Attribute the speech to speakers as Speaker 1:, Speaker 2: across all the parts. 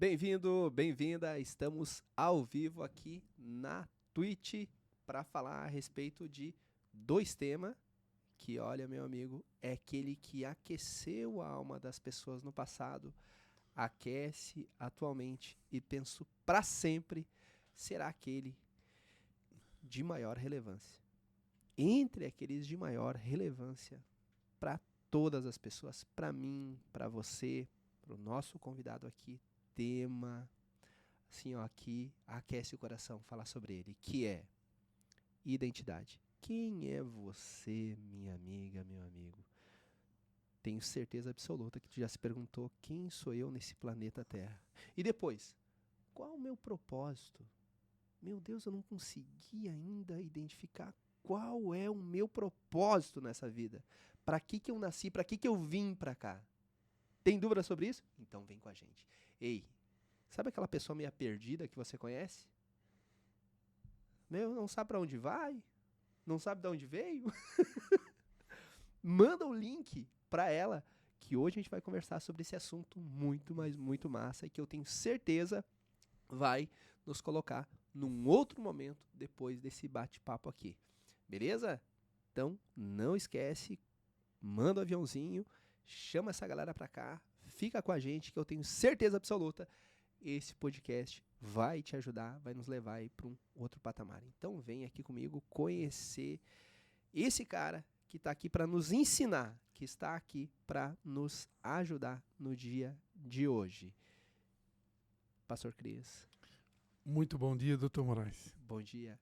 Speaker 1: Bem-vindo, bem-vinda. Estamos ao vivo aqui na Twitch para falar a respeito de dois temas que, olha, meu amigo, é aquele que aqueceu a alma das pessoas no passado, aquece atualmente e penso para sempre será aquele de maior relevância. Entre aqueles de maior relevância para todas as pessoas, para mim, para você, para o nosso convidado aqui, tema, assim, ó, aqui aquece o coração falar sobre ele, que é identidade. Quem é você, minha amiga, meu amigo? Tenho certeza absoluta que tu já se perguntou quem sou eu nesse planeta Terra. E depois, qual o meu propósito? Meu Deus, eu não consegui ainda identificar qual é o meu propósito nessa vida. Para que eu nasci? Para que eu vim para cá? Tem dúvida sobre isso? Então vem com a gente. Ei, sabe aquela pessoa meio perdida que você conhece? Meu, não sabe para onde vai? Não sabe de onde veio? Manda o link para ela, que hoje a gente vai conversar sobre esse assunto muito, mas muito massa e que eu tenho certeza vai nos colocar num outro momento depois desse bate-papo aqui. Beleza? Então, não esquece, manda o aviãozinho, chama essa galera pra cá, fica com a gente que eu tenho certeza absoluta esse podcast vai te ajudar, vai nos levar aí para um outro patamar. Então vem aqui comigo conhecer esse cara que está aqui para nos ensinar, que está aqui para nos ajudar no dia de hoje. Pastor Cris.
Speaker 2: Muito bom dia, Dr. Moraes.
Speaker 1: Bom dia.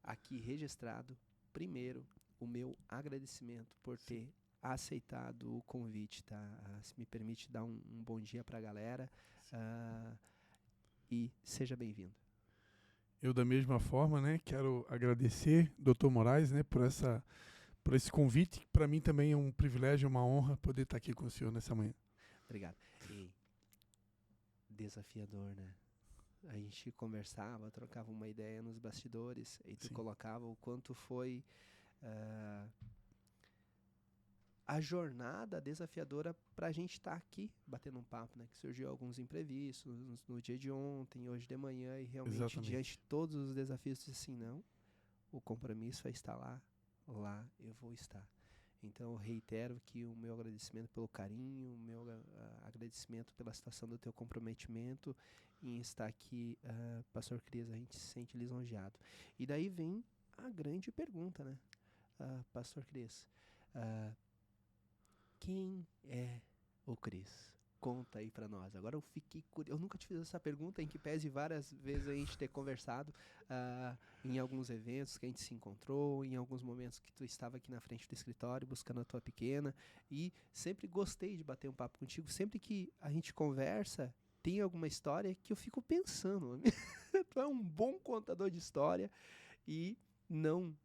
Speaker 1: Aqui registrado, primeiro, o meu agradecimento por ter aceitado o convite, tá? Se me permite dar um bom dia para a galera e seja bem-vindo.
Speaker 2: Eu, da mesma forma, né, quero agradecer, Dr. Moraes, né, por esse convite. Para mim também é um privilégio, uma honra poder estar aqui com o senhor nessa manhã.
Speaker 1: Obrigado. E desafiador, né? A gente conversava, trocava uma ideia nos bastidores e tu colocava o quanto foi a jornada desafiadora para a gente estar aqui batendo um papo, né? Que surgiu alguns imprevistos no dia de ontem, hoje de manhã e realmente diante de todos os desafios assim, não, o compromisso é estar lá eu vou estar. Então eu reitero que o meu agradecimento pelo carinho, o meu agradecimento pela situação do teu comprometimento em estar aqui, Pastor Cris, a gente se sente lisonjeado. E daí vem a grande pergunta, né? Pastor Cris, quem é o Cris? Conta aí pra nós. Agora eu fiquei curioso. Eu nunca te fiz essa pergunta, em que pese várias vezes a gente ter conversado em alguns eventos que a gente se encontrou, em alguns momentos que tu estava aqui na frente do escritório buscando a tua pequena, e sempre gostei de bater um papo contigo. Sempre que a gente conversa, tem alguma história que eu fico pensando. Tu é um bom contador de história e não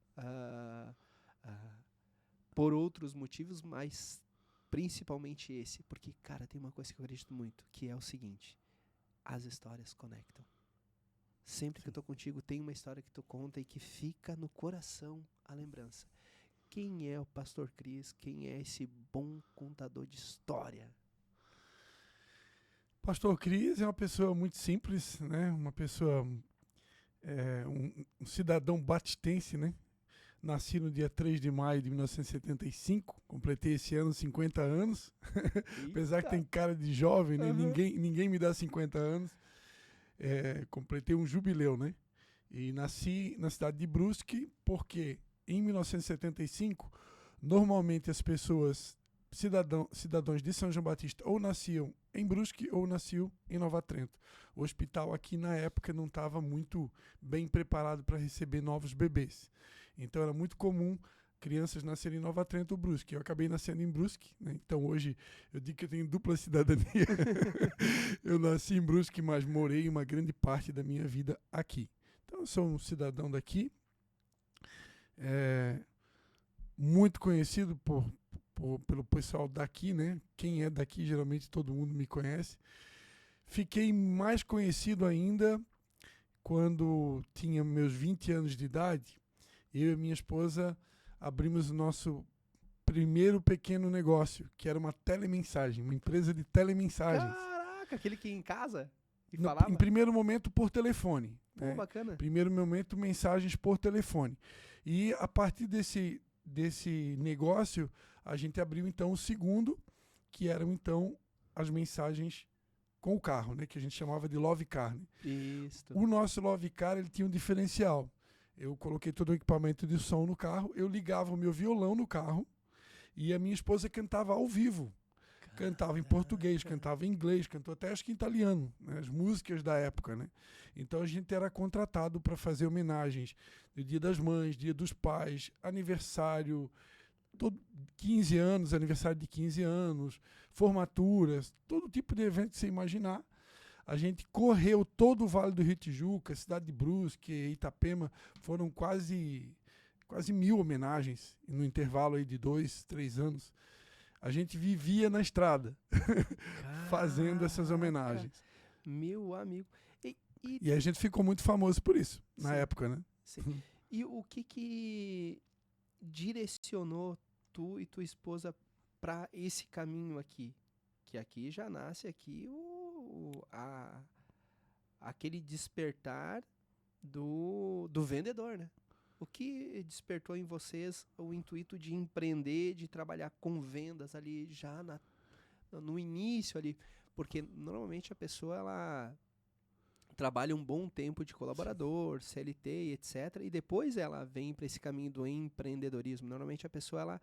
Speaker 1: por outros motivos, mas principalmente esse, porque, cara, tem uma coisa que eu acredito muito, que é o seguinte: as histórias conectam. Sempre que eu tô contigo, tem uma história que tu conta e que fica no coração a lembrança. Quem é o Pastor Cris? Quem é esse bom contador de história?
Speaker 2: Pastor Cris é uma pessoa muito simples, né? Uma pessoa, um cidadão batistense, né? Nasci no dia 3 de maio de 1975, completei esse ano 50 anos, apesar que tem cara de jovem, né? Ninguém me dá 50 anos, completei um jubileu, né? E nasci na cidade de Brusque, porque em 1975, normalmente as pessoas, cidadãos de São João Batista, ou nasciam em Brusque ou nasciam em Nova Trento. O hospital aqui na época não estava muito bem preparado para receber novos bebês. Então era muito comum crianças nascerem em Nova Trento ou Brusque. Eu acabei nascendo em Brusque, né? Então hoje eu digo que eu tenho dupla cidadania. Eu nasci em Brusque, mas morei uma grande parte da minha vida aqui. Então eu sou um cidadão daqui, muito conhecido pelo pessoal daqui, né? Quem é daqui, geralmente todo mundo me conhece. Fiquei mais conhecido ainda quando tinha meus 20 anos de idade. Eu e minha esposa abrimos o nosso primeiro pequeno negócio, que era uma telemensagem, uma empresa de telemensagens.
Speaker 1: Caraca, aquele que ia em casa e
Speaker 2: Em
Speaker 1: falava?
Speaker 2: primeiro momento, por telefone.
Speaker 1: Pô,
Speaker 2: Né?
Speaker 1: bacana.
Speaker 2: Primeiro momento, mensagens por telefone. E a partir desse negócio, a gente abriu então o segundo, que eram então as mensagens com o carro, né? Que a gente chamava de Love Car. Né?
Speaker 1: Isso.
Speaker 2: O nosso Love Car, ele tinha um diferencial. Eu coloquei todo o equipamento de som no carro, eu ligava o meu violão no carro e a minha esposa cantava ao vivo. Cantava em português, cantava em inglês, cantou até acho que em italiano, né? As músicas da época, né? Então a gente era contratado para fazer homenagens do Dia das Mães, Dia dos Pais, aniversário, 15 anos, aniversário de 15 anos, formaturas, todo tipo de evento que você imaginar. A gente correu todo o Vale do Rio Tijuca, Cidade de Brusque, Itapema, foram quase 1.000 homenagens no intervalo aí de 2, 3 anos. A gente vivia na estrada fazendo essas homenagens.
Speaker 1: Meu amigo.
Speaker 2: E a gente ficou muito famoso por isso, na época, né?
Speaker 1: Sim. E o que direcionou tu e tua esposa para esse caminho aqui? Que aqui já nasce aqui aquele despertar do vendedor, né? O que despertou em vocês o intuito de empreender, de trabalhar com vendas ali já no início ali? Porque normalmente a pessoa ela trabalha um bom tempo de colaborador, CLT, etc. E depois ela vem para esse caminho do empreendedorismo. Normalmente a pessoa ela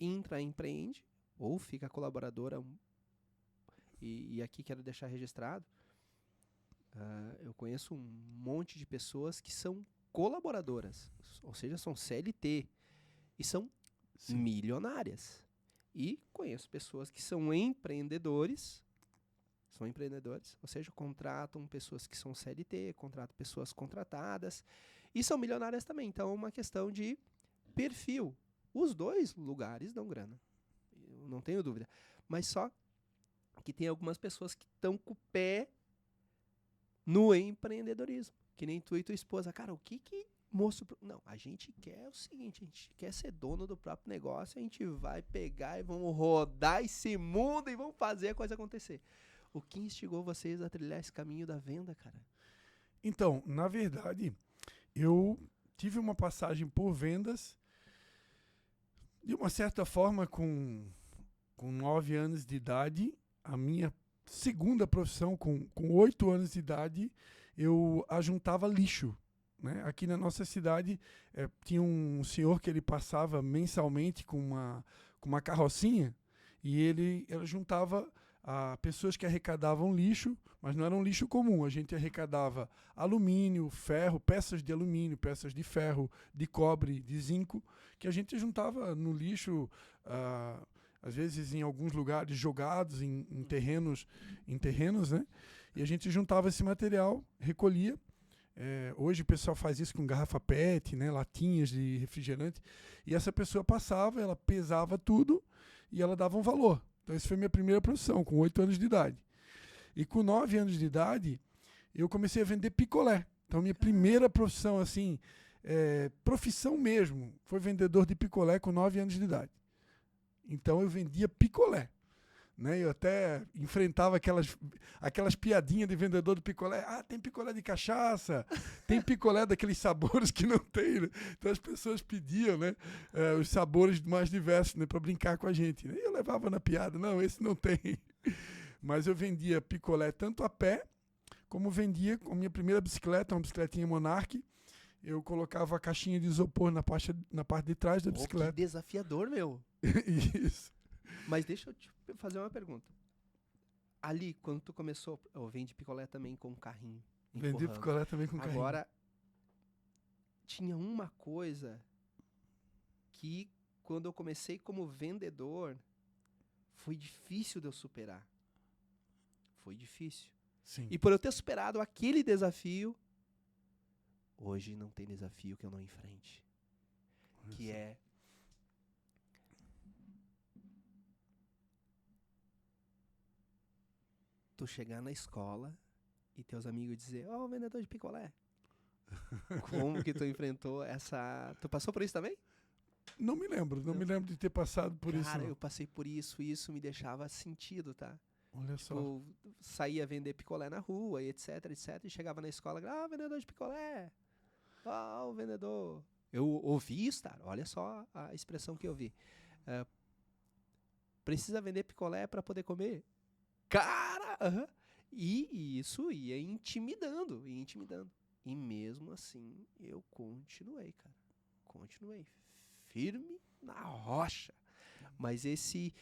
Speaker 1: empreende ou fica colaboradora. E aqui quero deixar registrado, eu conheço um monte de pessoas que são colaboradoras, ou seja, são CLT e são milionárias. E conheço pessoas que são empreendedores, ou seja, contratam pessoas que são CLT, contratam pessoas contratadas e são milionárias também. Então é uma questão de perfil. Os dois lugares dão grana, eu não tenho dúvida. Mas só que tem algumas pessoas que estão com o pé no empreendedorismo. Que nem tu e tua esposa. Cara, o que moço... Não, a gente quer o seguinte, a gente quer ser dono do próprio negócio, a gente vai pegar e vamos rodar esse mundo e vamos fazer a coisa acontecer. O que instigou vocês a trilhar esse caminho da venda, cara?
Speaker 2: Então, na verdade, eu tive uma passagem por vendas, de uma certa forma, com 9 anos de idade. A minha segunda profissão, com 8 anos de idade, eu ajuntava lixo. Né? Aqui na nossa cidade tinha um senhor que ele passava mensalmente com uma carrocinha e ele juntava pessoas que arrecadavam lixo, mas não era um lixo comum. A gente arrecadava alumínio, ferro, peças de alumínio, peças de ferro, de cobre, de zinco, que a gente juntava no lixo, às vezes em alguns lugares jogados em terrenos, né? E a gente juntava esse material, recolhia. Hoje o pessoal faz isso com garrafa PET, né, latinhas de refrigerante, e essa pessoa passava, ela pesava tudo e ela dava um valor. Então essa foi a minha primeira profissão, com 8 anos de idade. E com 9 anos de idade, eu comecei a vender picolé. Então minha primeira profissão, assim, profissão mesmo, foi vendedor de picolé com 9 anos de idade. Então eu vendia picolé. Né? Eu até enfrentava aquelas piadinhas de vendedor de picolé. Tem picolé de cachaça, tem picolé daqueles sabores que não tem. Né? Então as pessoas pediam, né, os sabores mais diversos, né, para brincar com a gente. Né? E eu levava na piada, não, esse não tem. Mas eu vendia picolé tanto a pé, como vendia com a minha primeira bicicleta, uma bicicletinha Monarch. Eu colocava a caixinha de isopor na parte de trás da bicicleta.
Speaker 1: Que desafiador, meu.
Speaker 2: Isso.
Speaker 1: Mas deixa eu te fazer uma pergunta. Ali, quando tu começou, eu vendi picolé também com carrinho.
Speaker 2: Vendi picolé também com carrinho.
Speaker 1: Agora, tinha uma coisa que, quando eu comecei como vendedor, foi difícil de eu superar. Foi difícil.
Speaker 2: Sim.
Speaker 1: E por eu ter superado aquele desafio, hoje não tem desafio que eu não enfrente. Que é tu chegar na escola e teus amigos dizer, ó, vendedor de picolé. Como que tu enfrentou essa... Tu passou por isso também?
Speaker 2: Não me lembro de ter passado por isso.
Speaker 1: Cara,
Speaker 2: não.
Speaker 1: eu passei por isso, e isso me deixava sentido, tá?
Speaker 2: Olha só.
Speaker 1: Tipo, saía vender picolé na rua, e etc, etc. E chegava na escola, vendedor de picolé. O vendedor. Eu ouvi isso, cara. Olha só a expressão que eu vi. Precisa vender picolé para poder comer? Cara! E isso ia intimidando, ia intimidando. E mesmo assim, eu continuei, cara. Continuei. Firme na rocha. Mas esse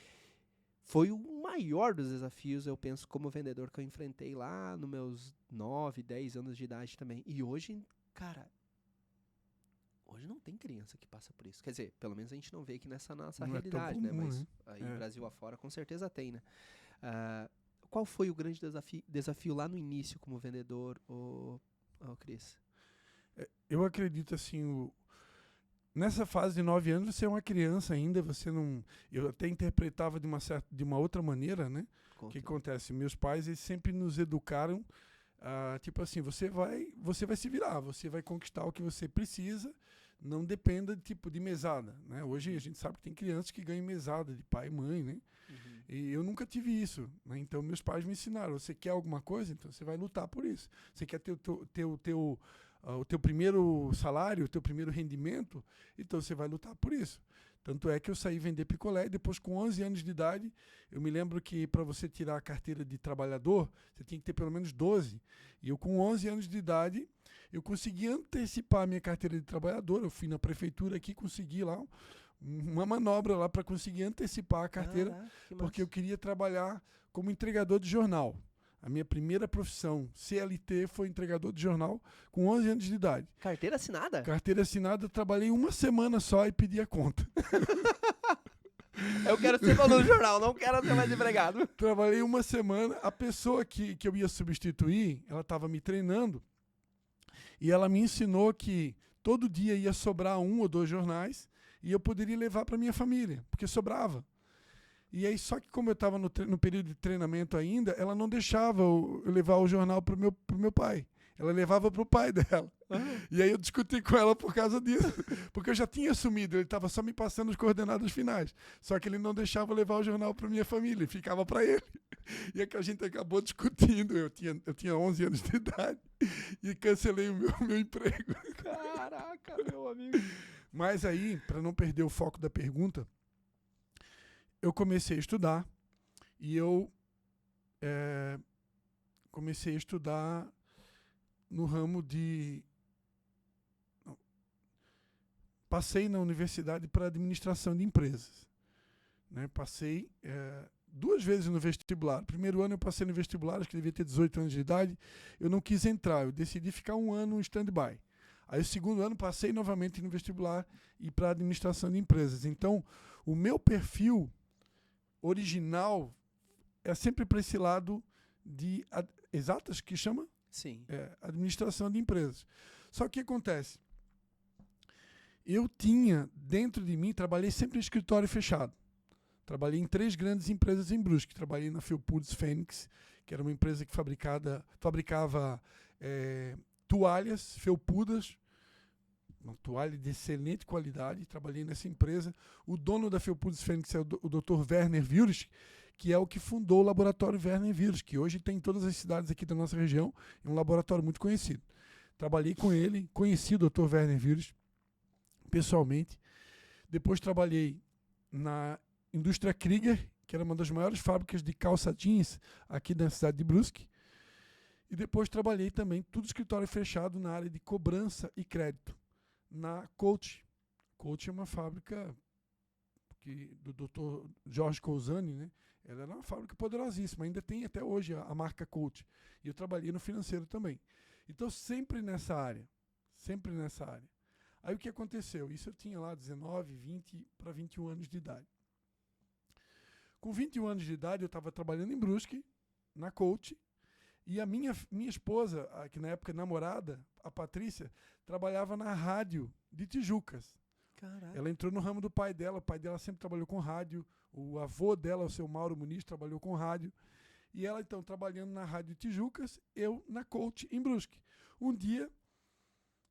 Speaker 1: foi o maior dos desafios, eu penso, como vendedor que eu enfrentei lá nos meus 9, 10 anos de idade também. E hoje, cara, hoje não tem criança que passa por isso. Quer dizer, pelo menos a gente não vê aqui nessa nossa
Speaker 2: Não
Speaker 1: realidade,
Speaker 2: é tão comum,
Speaker 1: Mas
Speaker 2: né?
Speaker 1: aí Brasil afora com certeza tem, né? Qual foi o grande desafio lá no início como vendedor, Cris?
Speaker 2: Eu acredito assim, nessa fase de 9 anos você é uma criança ainda, você não... Eu até interpretava de uma outra maneira, né? O que acontece? Meus pais, eles sempre nos educaram, tipo assim, você vai se virar, você vai conquistar o que você precisa, não dependa de mesada, né? Hoje a gente sabe que tem crianças que ganham mesada de pai e mãe, né?
Speaker 1: Uhum.
Speaker 2: E eu nunca tive isso, né? Então meus pais me ensinaram, você quer alguma coisa? Então você vai lutar por isso. Você quer ter o teu primeiro salário, o teu primeiro rendimento, então você vai lutar por isso. Tanto é que eu saí vender picolé e depois com 11 anos de idade, eu me lembro que para você tirar a carteira de trabalhador, você tinha que ter pelo menos 12. E eu com 11 anos de idade, eu consegui antecipar a minha carteira de trabalhador, eu fui na prefeitura aqui, consegui lá uma manobra lá para conseguir antecipar a carteira, porque eu queria trabalhar como entregador de jornal. A minha primeira profissão, CLT, foi entregador de jornal com 11 anos de idade.
Speaker 1: Carteira assinada?
Speaker 2: Carteira assinada, eu trabalhei uma semana só e pedi a conta.
Speaker 1: Eu quero ser dono do jornal, não quero ser mais empregado.
Speaker 2: Trabalhei uma semana, a pessoa que eu ia substituir, ela estava me treinando e ela me ensinou que todo dia ia sobrar 1 ou 2 jornais e eu poderia levar para minha família, porque sobrava. E aí, só que como eu estava no período de treinamento ainda, ela não deixava eu levar o jornal pro meu pai. Ela levava pro pai dela. E aí eu discuti com ela por causa disso. Porque eu já tinha assumido, ele estava só me passando as coordenadas finais. Só que ele não deixava eu levar o jornal para minha família, ficava para ele. E é que a gente acabou discutindo. Eu tinha 11 anos de idade e cancelei o meu emprego.
Speaker 1: Caraca, meu amigo.
Speaker 2: Mas aí, para não perder o foco da pergunta, eu comecei a estudar e eu comecei a estudar no ramo de... Passei na universidade para administração de empresas. Né? Passei 2 vezes no vestibular. Primeiro ano eu passei no vestibular, acho que devia ter 18 anos de idade. Eu não quis entrar, eu decidi ficar 1 ano em stand-by. Aí o segundo ano passei novamente no vestibular e para administração de empresas. Então, o meu perfil original é sempre para esse lado de exatas, que chama?
Speaker 1: Sim.
Speaker 2: Administração de empresas. Só que o que acontece? Eu tinha, dentro de mim, trabalhei sempre em escritório fechado. Trabalhei em 3 grandes empresas em Brusque. Trabalhei na Felpudos Fênix, que era uma empresa que fabricava toalhas felpudas, uma toalha de excelente qualidade. Trabalhei nessa empresa. O dono da Felpudos Fênix é o Dr. Werner Wirsch, que é o que fundou o laboratório Werner Wirsch, que hoje tem em todas as cidades aqui da nossa região. É um laboratório muito conhecido. Trabalhei com ele, conheci o Dr. Werner Wirsch pessoalmente. Depois trabalhei na indústria Krieger, que era uma das maiores fábricas de calça jeans aqui na cidade de Brusque. E depois trabalhei também, tudo escritório fechado, na área de cobrança e crédito, na Coach. Coach é uma fábrica do Dr. Jorge Cousani, né? Ela era uma fábrica poderosíssima, ainda tem até hoje a marca Coach. E eu trabalhei no financeiro também. Então, sempre nessa área. Aí o que aconteceu? Isso eu tinha lá 19, 20 para 21 anos de idade. Com 21 anos de idade, eu estava trabalhando em Brusque, na Coach, e a minha esposa, que na época namorada, a Patrícia, trabalhava na rádio de Tijucas.
Speaker 1: Caraca.
Speaker 2: Ela entrou no ramo do pai dela, o pai dela sempre trabalhou com rádio, o avô dela, o seu Mauro Muniz, trabalhou com rádio, e ela então trabalhando na rádio de Tijucas, eu na Coach, em Brusque. Um dia,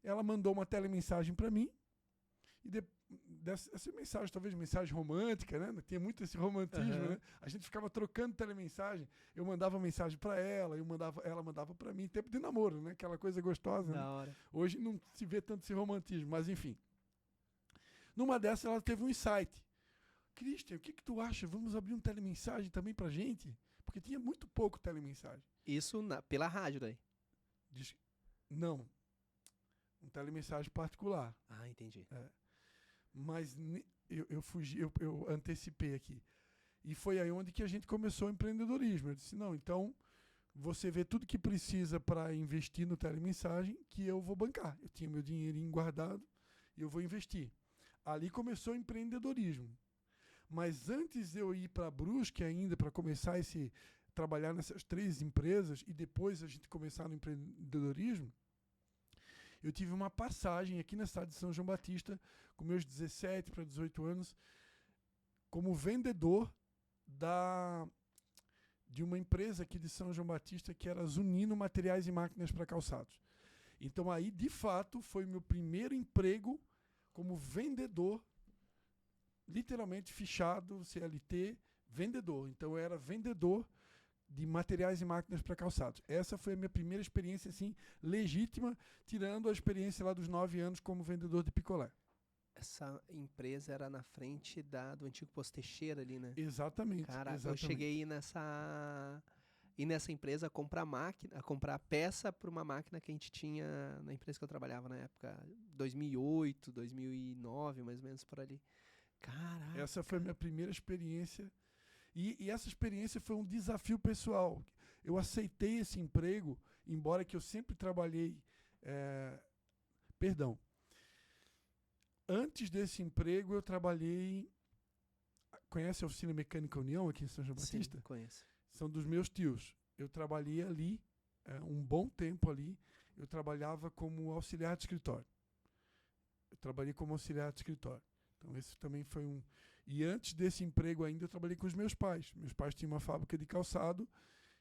Speaker 2: ela mandou uma telemensagem para mim essa mensagem, talvez mensagem romântica, né? Tinha muito esse romantismo, né? A gente ficava trocando telemensagem, eu mandava mensagem para ela, ela mandava para mim, tempo de namoro, né? Aquela coisa gostosa,
Speaker 1: Da
Speaker 2: né?
Speaker 1: hora.
Speaker 2: Hoje não se vê tanto esse romantismo, mas enfim. Numa dessas ela teve um insight. Christian, o que tu acha? Vamos abrir um telemensagem também pra gente? Porque tinha muito pouco telemensagem.
Speaker 1: Isso pela rádio daí.
Speaker 2: Não. Um telemensagem particular.
Speaker 1: Ah, entendi.
Speaker 2: Mas eu fugi, eu antecipei aqui. E foi aí onde que a gente começou o empreendedorismo. Eu disse, não, então você vê tudo que precisa para investir no telemensagem que eu vou bancar. Eu tinha meu dinheirinho guardado e eu vou investir. Ali começou o empreendedorismo. Mas antes de eu ir para a Brusque ainda, para começar trabalhar nessas 3 empresas e depois a gente começar no empreendedorismo, eu tive uma passagem aqui na cidade de São João Batista, com meus 17 para 18 anos, como vendedor de uma empresa aqui de São João Batista, que era Zunino Materiais e Máquinas para Calçados. Então aí, de fato, foi meu primeiro emprego como vendedor, literalmente fichado, CLT, vendedor. Então eu era vendedor de materiais e máquinas para calçados. Essa foi a minha primeira experiência assim, legítima, tirando a experiência lá dos 9 anos como vendedor de picolé.
Speaker 1: Essa empresa era na frente do antigo Posto Teixeira ali, né?
Speaker 2: Exatamente.
Speaker 1: Cara,
Speaker 2: exatamente.
Speaker 1: Eu cheguei nessa empresa comprar peça para uma máquina que a gente tinha na empresa que eu trabalhava na época, 2008, 2009, mais ou menos por ali. Caraca.
Speaker 2: Essa foi a minha primeira experiência. E essa experiência foi um desafio pessoal. Eu aceitei esse emprego, embora que eu sempre trabalhei... Antes desse emprego, eu trabalhei... Conhece a Oficina Mecânica União aqui em São João Batista?
Speaker 1: Sim, conheço.
Speaker 2: São dos meus tios. Eu trabalhei ali, um bom tempo ali. Eu trabalhava como auxiliar de escritório. Então esse também foi um... E antes desse emprego ainda eu trabalhei com os meus pais. Meus pais tinham uma fábrica de calçado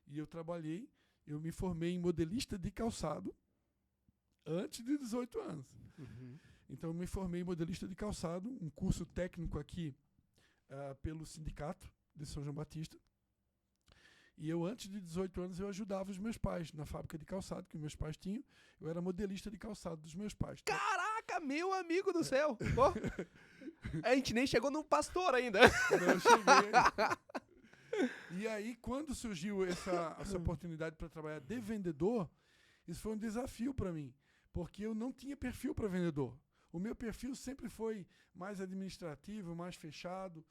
Speaker 2: e eu me formei em modelista de calçado antes de 18 anos.
Speaker 1: Uhum.
Speaker 2: Então eu me formei em modelista de calçado, um curso técnico aqui pelo sindicato de São João Batista. E eu, antes de 18 anos, eu ajudava os meus pais na fábrica de calçado que meus pais tinham. Eu era modelista de calçado dos meus pais.
Speaker 1: Caraca, meu amigo do céu! Oh, a gente nem chegou no pastor ainda.
Speaker 2: Não cheguei. E aí, quando surgiu essa oportunidade para trabalhar de vendedor, isso foi um desafio para mim, porque eu não tinha perfil para vendedor. O meu perfil sempre foi mais administrativo, mais fechado.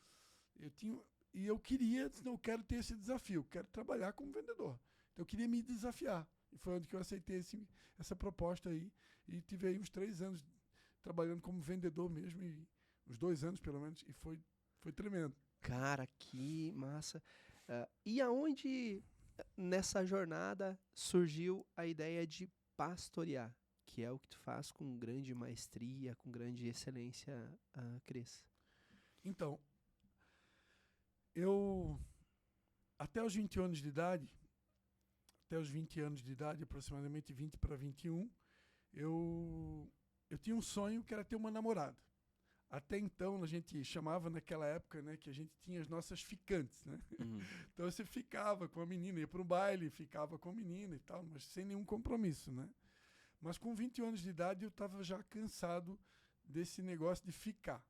Speaker 2: E eu quero ter esse desafio, quero trabalhar como vendedor. Então eu queria me desafiar. E foi onde que eu aceitei essa proposta aí. E tive aí uns 3 anos trabalhando como vendedor mesmo, uns 2 anos pelo menos, e foi tremendo.
Speaker 1: Cara, que massa. E aonde nessa jornada surgiu a ideia de pastorear, que é o que tu faz com grande maestria, com grande excelência, Cris?
Speaker 2: Então, até os 20 anos de idade, aproximadamente 20 para 21, eu tinha um sonho que era ter uma namorada. Até então, a gente chamava naquela época, né, que a gente tinha as nossas ficantes, né?
Speaker 1: Uhum.
Speaker 2: Então você ficava com a menina, ia para um baile, ficava com a menina e tal, mas sem nenhum compromisso, né? Mas com 20 anos de idade eu estava já cansado desse negócio de ficar.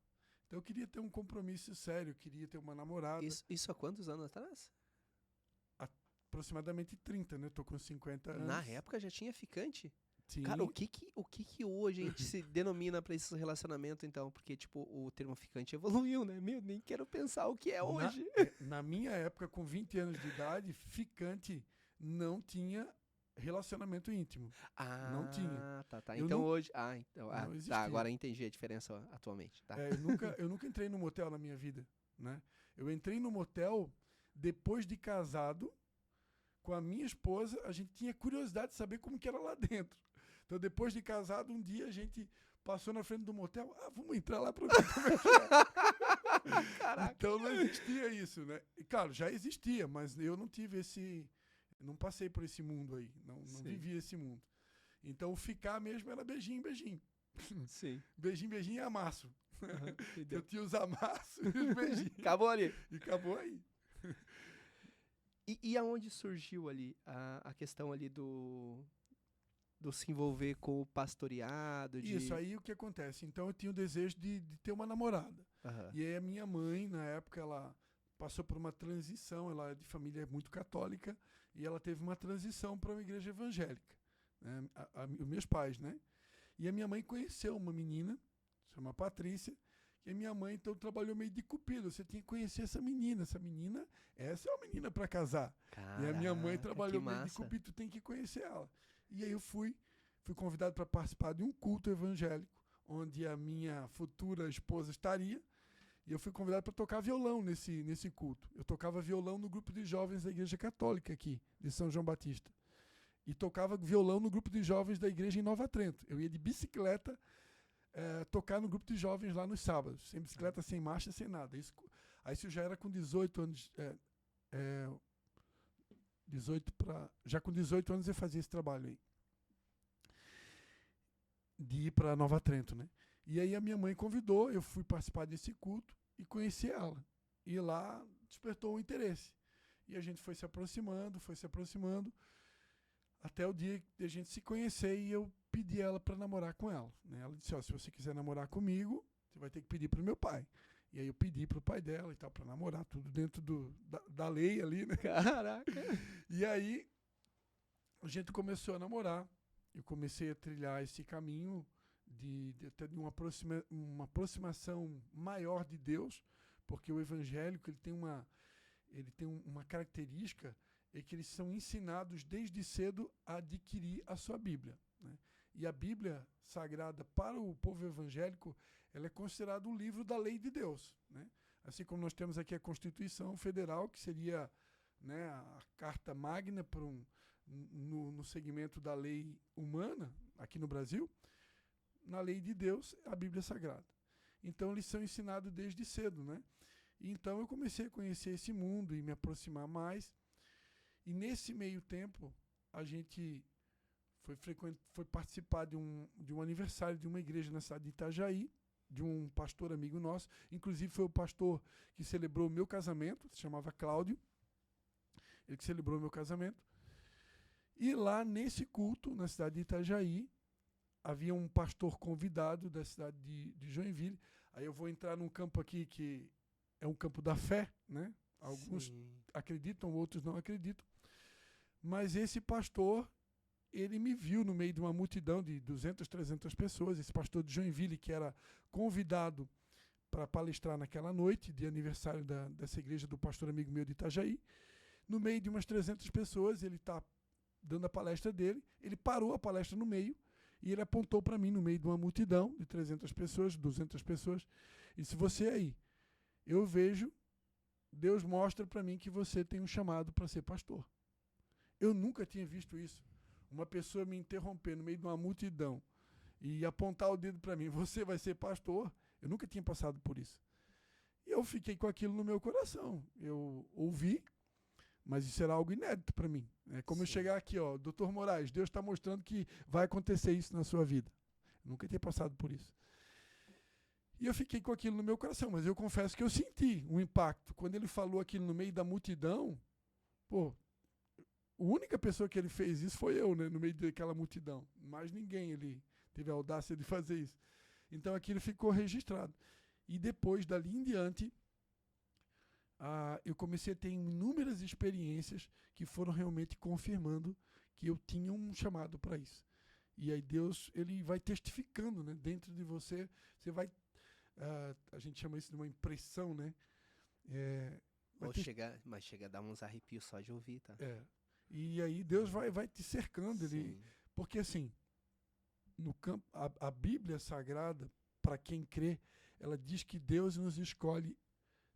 Speaker 2: Então eu queria ter um compromisso sério, eu queria ter uma namorada.
Speaker 1: Isso há quantos anos atrás?
Speaker 2: Aproximadamente 30, né? Eu tô com 50 anos.
Speaker 1: Na época já tinha ficante?
Speaker 2: Sim.
Speaker 1: Cara, o que hoje a gente se denomina pra esse relacionamento, então? Porque, tipo, o termo ficante evoluiu, né? Meu, nem quero pensar o que é hoje.
Speaker 2: Na minha época, com 20 anos de idade, ficante não tinha relacionamento íntimo. Não tinha.
Speaker 1: Tá. Então hoje... então,
Speaker 2: existia.
Speaker 1: Agora entendi a diferença atualmente. Tá.
Speaker 2: Eu nunca entrei no motel na minha vida, né? Eu entrei no motel depois de casado com a minha esposa. A gente tinha curiosidade de saber como que era lá dentro. Então, depois de casado, um dia a gente passou na frente do motel. Vamos entrar lá para ver como é que é.
Speaker 1: Caraca.
Speaker 2: Então, não existia isso, né? E, claro, já existia, mas eu não tive não passei por esse mundo aí. Não vivi esse mundo. Então, ficar mesmo era beijinho, beijinho.
Speaker 1: Sim.
Speaker 2: Beijinho, beijinho e amasso. Eu tinha os amassos e os beijinhos.
Speaker 1: Acabou ali.
Speaker 2: E acabou aí.
Speaker 1: E aonde surgiu ali a questão ali do se envolver com o pastoreado?
Speaker 2: Isso, aí o que acontece? Então eu tinha o desejo de ter uma namorada.
Speaker 1: Aham.
Speaker 2: E aí a minha mãe, na época, ela passou por uma transição, ela é de família muito católica, e ela teve uma transição para uma igreja evangélica. Né? Os meus pais, né? E a minha mãe conheceu uma menina, chama Patrícia, e a minha mãe então trabalhou meio de cupido. Você tinha que conhecer essa menina, essa é uma menina para casar.
Speaker 1: Caraca,
Speaker 2: e a minha mãe trabalhou
Speaker 1: que
Speaker 2: meio de
Speaker 1: massa.
Speaker 2: cupido, tu tem que conhecer ela. E aí eu fui convidado para participar de um culto evangélico, onde a minha futura esposa estaria, e eu fui convidado para tocar violão nesse culto. Eu tocava violão no grupo de jovens da Igreja Católica aqui, de São João Batista. E tocava violão no grupo de jovens da igreja em Nova Trento. Eu ia de bicicleta tocar no grupo de jovens lá nos sábados. Sem bicicleta, sem marcha, sem nada. Isso já era com 18 anos. Já com 18 anos eu fazia esse trabalho aí. De ir para Nova Trento, né? E aí a minha mãe convidou, eu fui participar desse culto e conheci ela. E lá despertou o interesse. E a gente foi se aproximando, até o dia de a gente se conhecer e eu pedi ela para namorar com ela. Né? Ela disse, se você quiser namorar comigo, você vai ter que pedir pro meu pai. E aí eu pedi pro pai dela e tal, para namorar, tudo dentro da lei ali, né?
Speaker 1: Caraca!
Speaker 2: E aí a gente começou a namorar. Eu comecei a trilhar esse caminho de uma aproximação maior de Deus, porque o evangélico ele tem uma característica, é que eles são ensinados desde cedo a adquirir a sua Bíblia. Né? E a Bíblia Sagrada, para o povo evangélico, ela é considerada o livro da lei de Deus. Né? Assim como nós temos aqui a Constituição Federal, que seria, né, a carta magna no segmento da lei humana, aqui no Brasil, na lei de Deus, a Bíblia Sagrada. Então, eles são ensinados desde cedo. Né? E então, eu comecei a conhecer esse mundo e me aproximar mais. E nesse meio tempo, a gente foi participar de um aniversário de uma igreja na cidade de Itajaí, de um pastor amigo nosso. Inclusive, foi o pastor que celebrou o meu casamento, se chamava Cláudio. Ele que celebrou o meu casamento. E lá, nesse culto, na cidade de Itajaí, havia um pastor convidado da cidade de Joinville. Aí eu vou entrar num campo aqui que é um campo da fé, né? Alguns acreditam, outros não acreditam. Mas esse pastor, ele me viu no meio de uma multidão de 200, 300 pessoas. Esse pastor de Joinville, que era convidado para palestrar naquela noite de aniversário dessa igreja do pastor amigo meu de Itajaí. No meio de umas 300 pessoas, ele está dando a palestra dele. Ele parou a palestra no meio e ele apontou para mim no meio de uma multidão de 300 pessoas, 200 pessoas. E disse, você aí, eu vejo, Deus mostra para mim que você tem um chamado para ser pastor. Eu nunca tinha visto isso. Uma pessoa me interromper no meio de uma multidão e apontar o dedo para mim, você vai ser pastor. Eu nunca tinha passado por isso. E eu fiquei com aquilo no meu coração. Eu ouvi, mas isso era algo inédito para mim. É como eu chegar aqui, Dr. Moraes, Deus está mostrando que vai acontecer isso na sua vida. Eu nunca tinha passado por isso. E eu fiquei com aquilo no meu coração, mas eu confesso que eu senti um impacto. Quando ele falou aquilo no meio da multidão, a única pessoa que ele fez isso foi eu, né, no meio daquela multidão. Mais ninguém ele teve a audácia de fazer isso. Então aquilo ficou registrado. E depois, dali em diante, eu comecei a ter inúmeras experiências que foram realmente confirmando que eu tinha um chamado para isso. E aí Deus, ele vai testificando, né, dentro de você. Você vai, a gente chama isso de uma impressão, né?
Speaker 1: Mas chega a dar uns arrepios só de ouvir, tá?
Speaker 2: E aí Deus vai te cercando. Porque assim, no campo, a Bíblia Sagrada, para quem crê, ela diz que Deus nos escolhe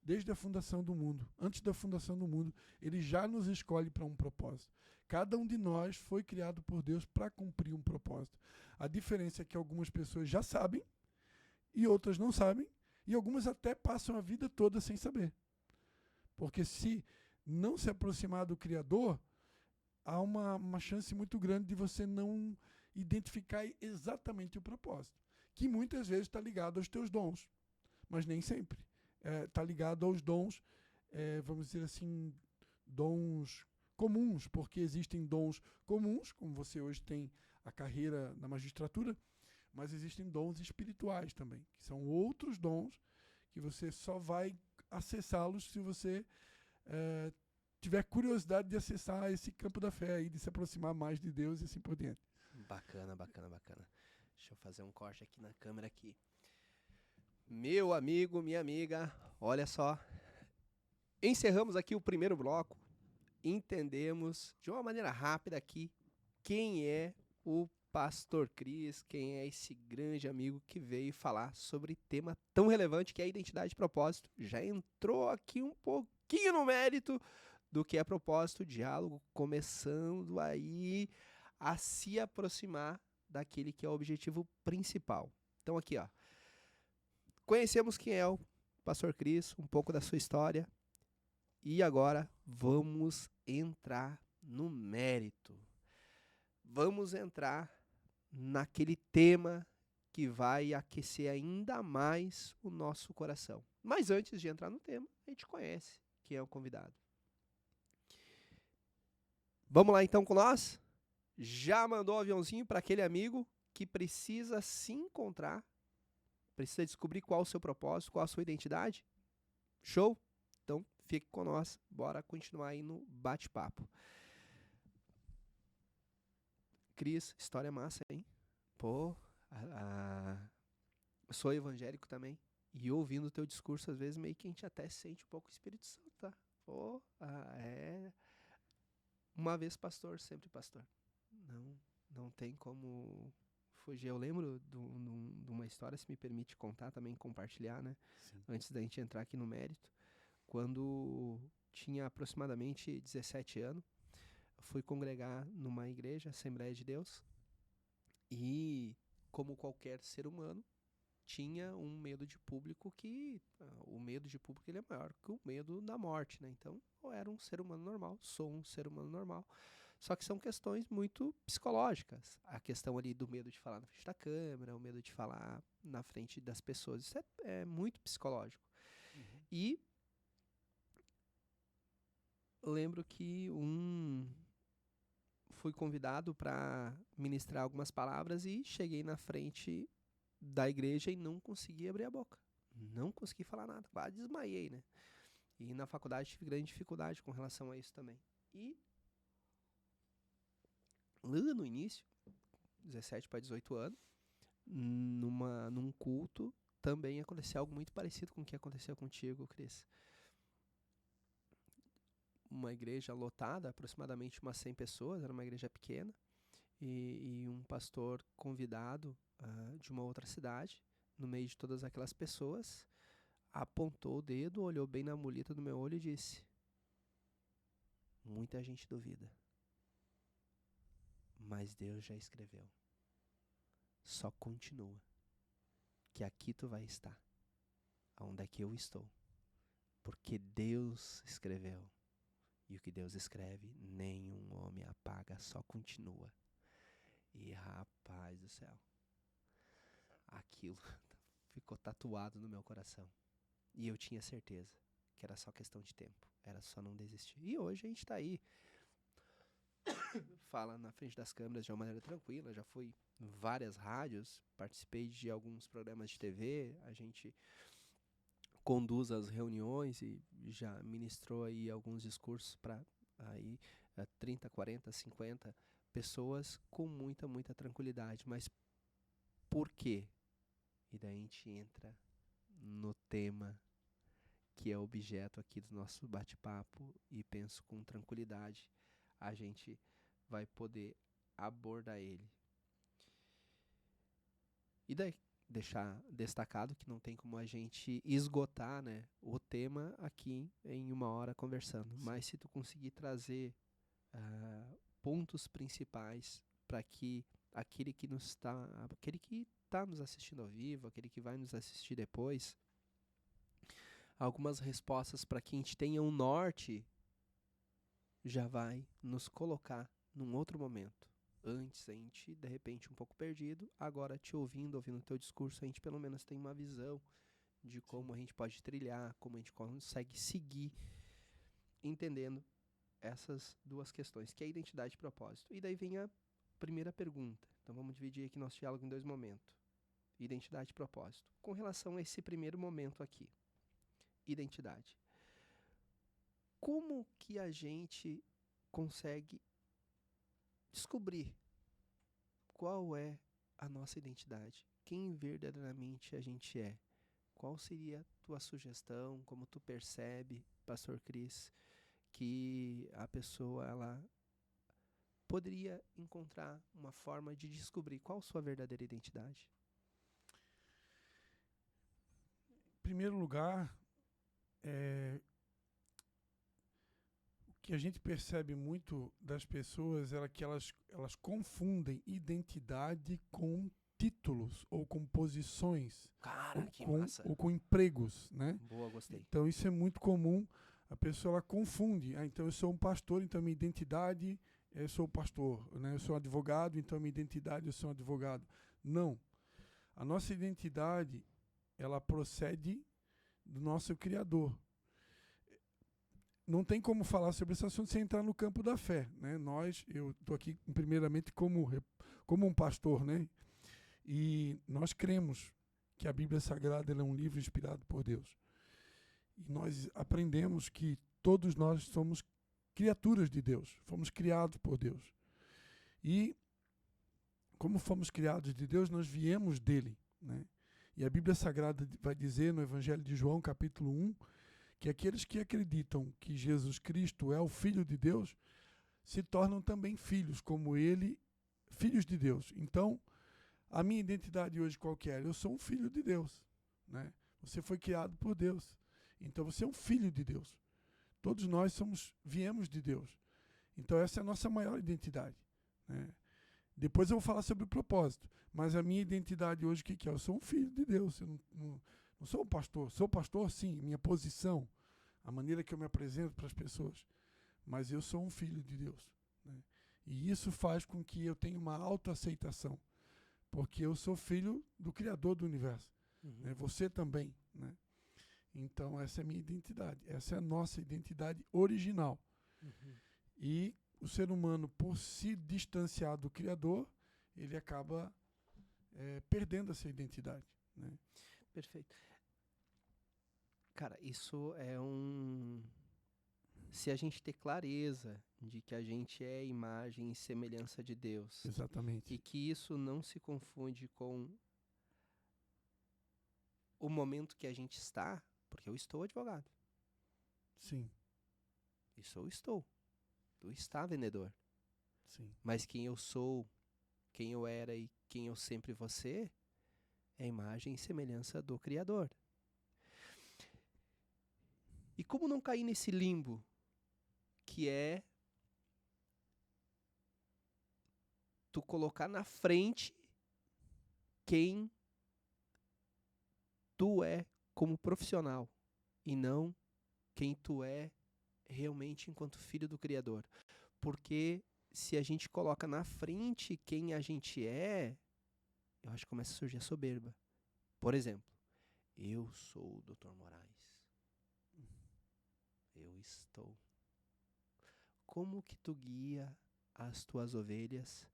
Speaker 2: desde a fundação do mundo. Antes da fundação do mundo, ele já nos escolhe para um propósito. Cada um de nós foi criado por Deus para cumprir um propósito. A diferença é que algumas pessoas já sabem e outras não sabem, e algumas até passam a vida toda sem saber. Porque se não se aproximar do Criador, há uma chance muito grande de você não identificar exatamente o propósito, que muitas vezes está ligado aos teus dons. mas nem sempre. Está ligado aos dons, vamos dizer assim, dons comuns, porque existem dons comuns, como você hoje tem a carreira na magistratura, mas existem dons espirituais também, que são outros dons que você só vai acessá-los se você tiver curiosidade de acessar esse campo da fé e de se aproximar mais de Deus e assim por diante.
Speaker 1: Bacana. Deixa eu fazer um corte aqui na câmera aqui. Meu amigo, minha amiga, olha só. Encerramos aqui o primeiro bloco. Entendemos de uma maneira rápida aqui quem é o Pastor Cris, quem é esse grande amigo que veio falar sobre tema tão relevante que é a identidade e propósito. Já entrou aqui um pouquinho no mérito do que é propósito, diálogo, começando aí a se aproximar daquele que é o objetivo principal. Então aqui, ó, conhecemos quem é o Pastor Cris, um pouco da sua história, e agora vamos entrar no mérito. Vamos entrar naquele tema que vai aquecer ainda mais o nosso coração. Mas antes de entrar no tema, a gente conhece quem é o convidado. Vamos lá então com nós? Já mandou o aviãozinho para aquele amigo que precisa se encontrar, precisa descobrir qual o seu propósito, qual a sua identidade? Show? Então fique com nós, bora continuar aí no bate-papo. Cris, história massa, hein? Pô, eu sou evangélico também. E ouvindo o teu discurso, às vezes, meio que a gente até sente um pouco o Espírito Santo, tá? Pô, uma vez pastor, sempre pastor. Não tem como fugir. Eu lembro de uma história, se me permite contar, também compartilhar, né?
Speaker 3: Sim.
Speaker 1: Antes da gente entrar aqui no mérito. Quando tinha aproximadamente 17 anos, eu fui congregar numa igreja, Assembleia de Deus, e, como qualquer ser humano, tinha um medo de público que... o medo de público ele é maior que o medo da morte, né? Então, eu era um ser humano normal, sou um ser humano normal. Só que são questões muito psicológicas. A questão ali do medo de falar na frente da câmera, o medo de falar na frente das pessoas. Isso é muito psicológico.
Speaker 3: Uhum.
Speaker 1: E lembro que fui convidado para ministrar algumas palavras e cheguei na frente da igreja e não consegui abrir a boca. Não consegui falar nada. Quase desmaiei, né? E na faculdade tive grande dificuldade com relação a isso também. E lá no início, 17 para 18 anos, num culto, também aconteceu algo muito parecido com o que aconteceu contigo, Cris. Uma igreja lotada, aproximadamente umas 100 pessoas, era uma igreja pequena, e um pastor convidado de uma outra cidade, no meio de todas aquelas pessoas, apontou o dedo, olhou bem na mulita do meu olho e disse: muita gente duvida, mas Deus já escreveu. Só continua, que aqui tu vai estar, onde é que eu estou, porque Deus escreveu. E o que Deus escreve, nenhum homem apaga, só continua. E rapaz do céu, aquilo ficou tatuado no meu coração. E eu tinha certeza que era só questão de tempo, era só não desistir. E hoje a gente tá aí, fala na frente das câmeras de uma maneira tranquila, já fui em várias rádios, participei de alguns programas de TV, a gente conduz as reuniões e já ministrou aí alguns discursos para aí 30, 40, 50 pessoas com muita, muita tranquilidade. Mas por quê? E daí a gente entra no tema que é objeto aqui do nosso bate-papo e penso com tranquilidade a gente vai poder abordar ele. E daí deixar destacado que não tem como a gente esgotar, né, o tema aqui em uma hora conversando.
Speaker 3: Sim.
Speaker 1: Mas se tu conseguir trazer pontos principais para que aquele que está nos assistindo ao vivo, aquele que vai nos assistir depois, algumas respostas para que a gente tenha um norte, já vai nos colocar num outro momento. Antes a gente, de repente, um pouco perdido. Agora, te ouvindo o teu discurso, a gente pelo menos tem uma visão de como a gente pode trilhar, como a gente consegue seguir, entendendo essas duas questões, que é identidade e propósito. E daí vem a primeira pergunta. Então vamos dividir aqui nosso diálogo em dois momentos. Identidade e propósito. Com relação a esse primeiro momento aqui, identidade. Como que a gente consegue descobrir qual é a nossa identidade? Quem verdadeiramente a gente é? Qual seria a tua sugestão? Como tu percebe, Pastor Cris, que a pessoa ela poderia encontrar uma forma de descobrir qual a sua verdadeira identidade?
Speaker 2: Em primeiro lugar, o que a gente percebe muito das pessoas é que elas confundem identidade com títulos ou com posições.
Speaker 1: Cara, que massa.
Speaker 2: Ou com empregos, né?
Speaker 1: Boa, gostei.
Speaker 2: Então isso é muito comum. A pessoa ela confunde. Então eu sou um pastor, então minha identidade eu sou pastor, né? Eu sou advogado, então minha identidade eu sou um advogado. Não. A nossa identidade ela procede do nosso Criador. Não tem como falar sobre esse assunto sem entrar no campo da fé, né? Eu estou aqui primeiramente como um pastor, né? E nós cremos que a Bíblia Sagrada é um livro inspirado por Deus. E nós aprendemos que todos nós somos criaturas de Deus, fomos criados por Deus. E como fomos criados de Deus, nós viemos dele, né? E a Bíblia Sagrada vai dizer no Evangelho de João, capítulo 1, que aqueles que acreditam que Jesus Cristo é o Filho de Deus, se tornam também filhos, como ele, filhos de Deus. Então, a minha identidade hoje qual que é? Eu sou um filho de Deus, né? Você foi criado por Deus. Então, você é um filho de Deus. Todos nós viemos de Deus. Então, essa é a nossa maior identidade, né? Depois eu vou falar sobre o propósito. Mas a minha identidade hoje, o que é? Eu sou um filho de Deus. Eu não sou um pastor. Sou pastor, sim, minha posição, a maneira que eu me apresento para as pessoas. Mas eu sou um filho de Deus, né? E isso faz com que eu tenha uma autoaceitação. Porque eu sou filho do Criador do universo. Né? Você também, né? Então, essa é a minha identidade. Essa é a nossa identidade original. E o ser humano, por se distanciar do Criador, ele acaba perdendo essa identidade, né?
Speaker 1: Perfeito. Cara, isso é se a gente ter clareza de que a gente é imagem e semelhança de Deus.
Speaker 2: Exatamente.
Speaker 1: E que isso não se confunde com o momento que a gente está, porque eu estou advogado.
Speaker 2: Sim.
Speaker 1: Isso eu estou. Tu está vendedor.
Speaker 2: Sim.
Speaker 1: Mas quem eu sou, quem eu era e quem eu sempre vou ser, é a imagem e semelhança do Criador. E como não cair nesse limbo que é tu colocar na frente quem tu é como profissional e não quem tu é realmente enquanto filho do Criador. Porque se a gente coloca na frente quem a gente é, eu acho que começa a surgir a soberba. Por exemplo, eu sou o Dr. Moraes. Eu estou. Como que tu guia as tuas ovelhas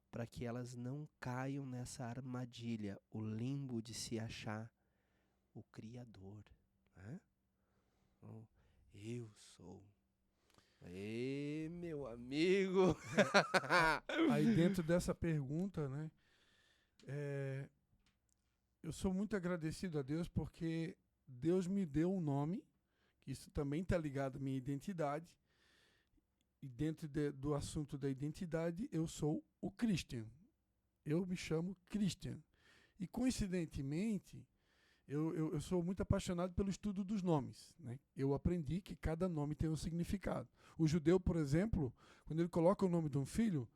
Speaker 1: para que elas não caiam nessa armadilha, o limbo de se achar o Criador, né? Então, eu sou. Ê, meu amigo!
Speaker 2: Aí dentro dessa pergunta, né, eu sou muito agradecido a Deus porque Deus me deu um nome, que isso também está ligado à minha identidade, e dentro do assunto da identidade, eu sou o Christian. Eu me chamo Christian. E coincidentemente, eu sou muito apaixonado pelo estudo dos nomes, né? Eu aprendi que cada nome tem um significado. O judeu, por exemplo, quando ele coloca o nome de um filho,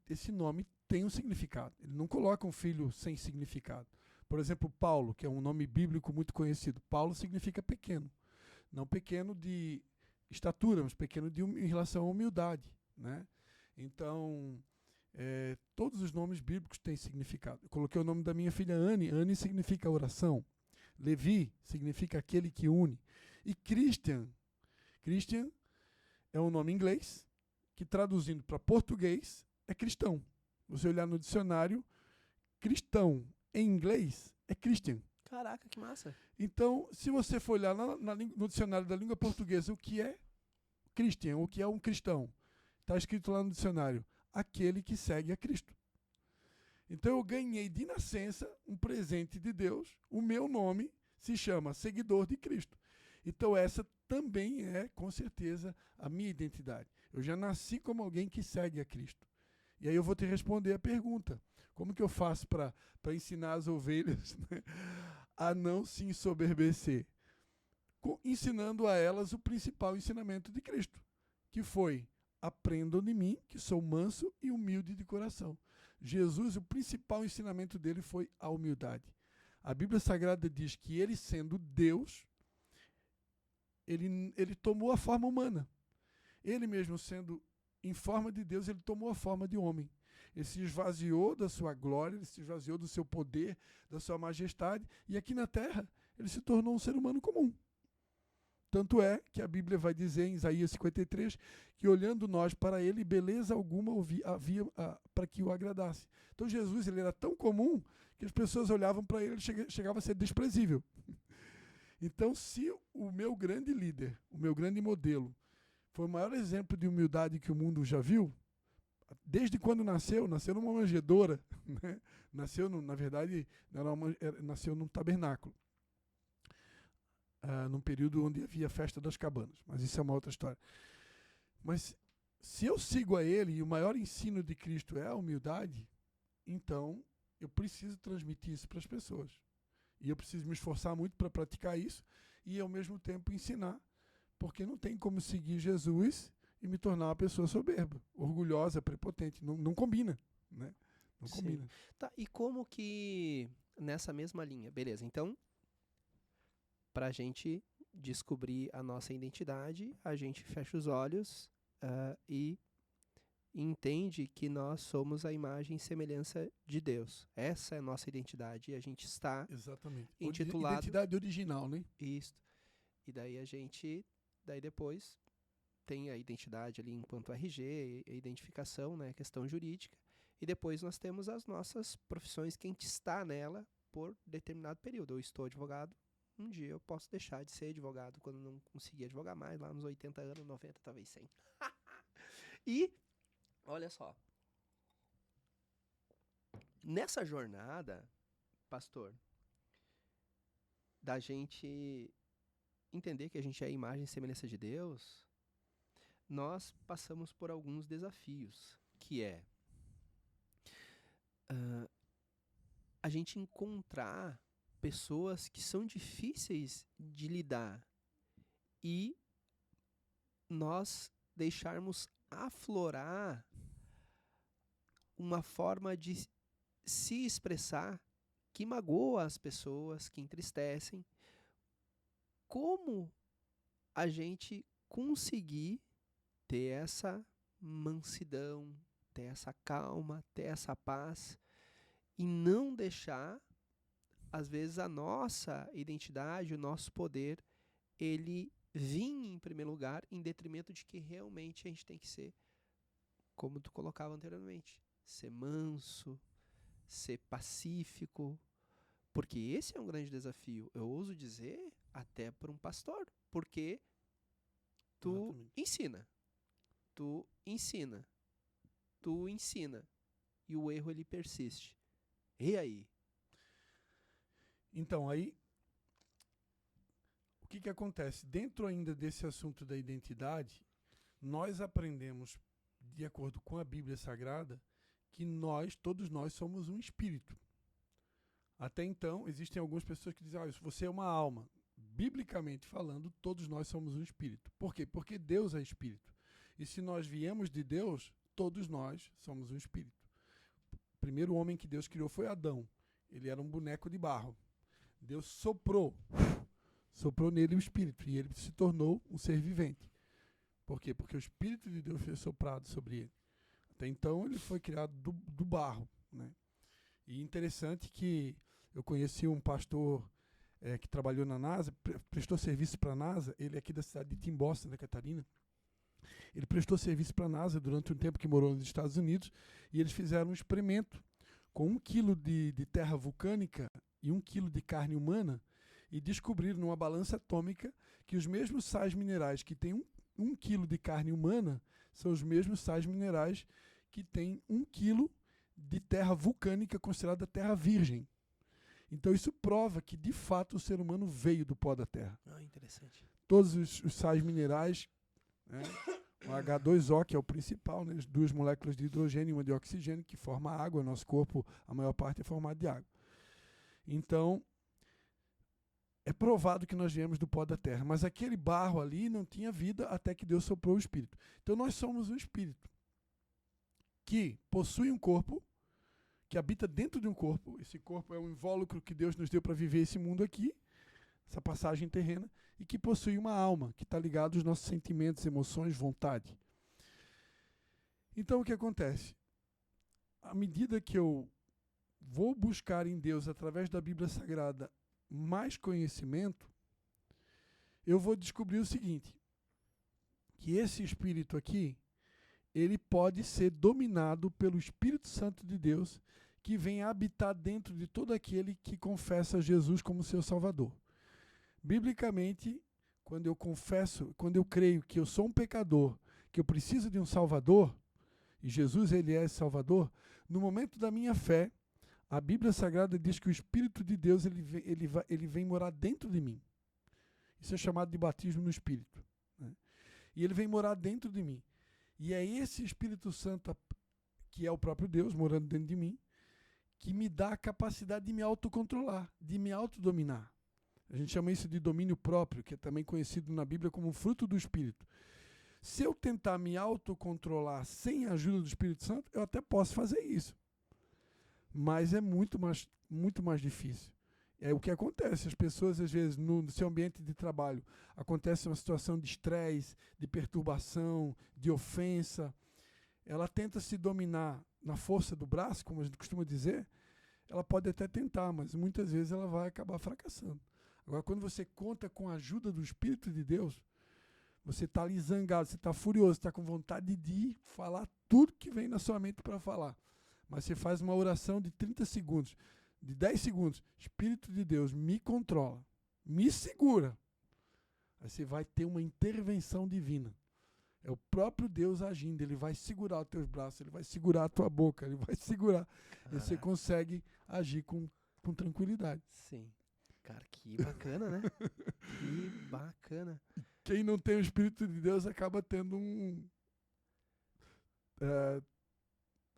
Speaker 2: esse nome tem um significado. Ele não coloca um filho sem significado. Por exemplo, Paulo, que é um nome bíblico muito conhecido. Paulo significa pequeno. Não pequeno de estatura, mas pequeno em relação à humildade, né? Então, todos os nomes bíblicos têm significado. Eu coloquei o nome da minha filha Anne. Anne significa oração. Levi significa aquele que une. E Christian é um nome inglês que, traduzindo para português, é cristão. Você olhar no dicionário, cristão em inglês é Christian.
Speaker 1: Caraca, que massa.
Speaker 2: Então, se você for olhar no dicionário da língua portuguesa o que é Christian, o que é um cristão, está escrito lá no dicionário, aquele que segue a Cristo. Então eu ganhei de nascença um presente de Deus, o meu nome se chama seguidor de Cristo. Então essa também é, com certeza, a minha identidade. Eu já nasci como alguém que segue a Cristo. E aí eu vou te responder a pergunta: como que eu faço para ensinar as ovelhas, né, a não se ensoberbecer? Ensinando a elas o principal ensinamento de Cristo, que foi: aprendam de mim, que sou manso e humilde de coração. Jesus, o principal ensinamento dele foi a humildade. A Bíblia Sagrada diz que ele, sendo Deus, ele tomou a forma humana. Ele mesmo sendo em forma de Deus, ele tomou a forma de homem. Ele se esvaziou da sua glória, ele se esvaziou do seu poder, da sua majestade, e aqui na terra ele se tornou um ser humano comum. Tanto é que a Bíblia vai dizer em Isaías 53 que, olhando nós para ele, beleza alguma havia para que o agradasse. Então Jesus, ele era tão comum que as pessoas olhavam para ele e chegava a ser desprezível. Então, se o meu grande líder, o meu grande modelo, foi o maior exemplo de humildade que o mundo já viu, desde quando nasceu numa manjedoura, né? Nasceu num tabernáculo. Num período onde havia a festa das cabanas. Mas isso é uma outra história. Mas se eu sigo a ele e o maior ensino de Cristo é a humildade, então eu preciso transmitir isso para as pessoas. E eu preciso me esforçar muito para praticar isso e, ao mesmo tempo, ensinar. Porque não tem como seguir Jesus e me tornar uma pessoa soberba, orgulhosa, prepotente. Não combina, né? Não combina.
Speaker 1: Tá, e como que, nessa mesma linha, beleza, então, para a gente descobrir a nossa identidade, a gente fecha os olhos e entende que nós somos a imagem e semelhança de Deus. Essa é a nossa identidade e a gente está intitulado...
Speaker 2: Identidade original, né?
Speaker 1: Isso. E daí depois tem a identidade ali enquanto RG, a identificação, né, questão jurídica, e depois nós temos as nossas profissões que a gente está nela por determinado período. Eu estou advogado, um dia eu posso deixar de ser advogado quando não conseguir advogar mais, lá nos 80 anos, 90, talvez 100. E, olha só, nessa jornada, pastor, da gente entender que a gente é a imagem e semelhança de Deus, nós passamos por alguns desafios, que é a gente encontrar pessoas que são difíceis de lidar e nós deixarmos aflorar uma forma de se expressar que magoa as pessoas, que entristecem. Como a gente conseguir ter essa mansidão, ter essa calma, ter essa paz e não deixar, às vezes, a nossa identidade, o nosso poder, ele vir em primeiro lugar em detrimento de que realmente a gente tem que ser, como tu colocava anteriormente, ser manso, ser pacífico, porque esse é um grande desafio, eu ouso dizer, até para um pastor, porque tu ensina, e o erro ele persiste. E aí?
Speaker 2: Então, aí, o que acontece? Dentro ainda desse assunto da identidade, nós aprendemos, de acordo com a Bíblia Sagrada, que todos nós somos um espírito. Até então, existem algumas pessoas que dizem, você é uma alma. Biblicamente falando, todos nós somos um espírito. Por quê? Porque Deus é espírito. E se nós viemos de Deus, todos nós somos um espírito. O primeiro homem que Deus criou foi Adão. Ele era um boneco de barro. Deus soprou nele o espírito e ele se tornou um ser vivente. Por quê? Porque o espírito de Deus foi soprado sobre ele. Até então ele foi criado do barro, né? E interessante que eu conheci um pastor que trabalhou na NASA, prestou serviço para a NASA. Ele é aqui da cidade de Timbó, Santa Catarina. Ele prestou serviço para a NASA durante um tempo que morou nos Estados Unidos, e eles fizeram um experimento com 1 quilo de terra vulcânica e 1 quilo de carne humana, e descobriram numa balança atômica que os mesmos sais minerais que têm 1 quilo de carne humana são os mesmos sais minerais que têm 1 quilo de terra vulcânica considerada terra virgem. Então isso prova que, de fato, o ser humano veio do pó da terra.
Speaker 1: Interessante.
Speaker 2: Todos os sais minerais, né, o H2O, que é o principal, né, as 2 moléculas de hidrogênio e uma de oxigênio, que forma água. Nosso corpo, a maior parte é formado de água. Então, é provado que nós viemos do pó da terra, mas aquele barro ali não tinha vida até que Deus soprou o Espírito. Então nós somos um Espírito que possui um corpo, que habita dentro de um corpo. Esse corpo é um invólucro que Deus nos deu para viver esse mundo aqui, essa passagem terrena, e que possui uma alma, que está ligada aos nossos sentimentos, emoções, vontade. Então o que acontece? À medida que eu vou buscar em Deus, através da Bíblia Sagrada, mais conhecimento, eu vou descobrir o seguinte, que esse espírito aqui, ele pode ser dominado pelo Espírito Santo de Deus, que vem habitar dentro de todo aquele que confessa Jesus como seu Salvador. Biblicamente, quando eu confesso, quando eu creio que eu sou um pecador, que eu preciso de um Salvador, e Jesus, ele é Salvador, no momento da minha fé, a Bíblia Sagrada diz que o Espírito de Deus ele vem morar dentro de mim. Isso é chamado de batismo no Espírito, né? E ele vem morar dentro de mim. E é esse Espírito Santo, que é o próprio Deus morando dentro de mim, que me dá a capacidade de me autocontrolar, de me autodominar. A gente chama isso de domínio próprio, que é também conhecido na Bíblia como fruto do Espírito. Se eu tentar me autocontrolar sem a ajuda do Espírito Santo, eu até posso fazer isso. Mas é muito mais difícil. É o que acontece. As pessoas, às vezes, no seu ambiente de trabalho, acontece uma situação de estresse, de perturbação, de ofensa. Ela tenta se dominar na força do braço, como a gente costuma dizer. Ela pode até tentar, mas muitas vezes ela vai acabar fracassando. Agora, quando você conta com a ajuda do Espírito de Deus, você está ali zangado, você está furioso, está com vontade de falar tudo que vem na sua mente para falar. Mas você faz uma oração de 30 segundos, de 10 segundos. Espírito de Deus, me controla, me segura. Aí você vai ter uma intervenção divina. É o próprio Deus agindo. Ele vai segurar os teus braços, ele vai segurar a tua boca, ele vai segurar. Caraca. E você consegue agir com tranquilidade.
Speaker 1: Sim. Cara, que bacana, né? Que bacana.
Speaker 2: Quem não tem o Espírito de Deus acaba tendo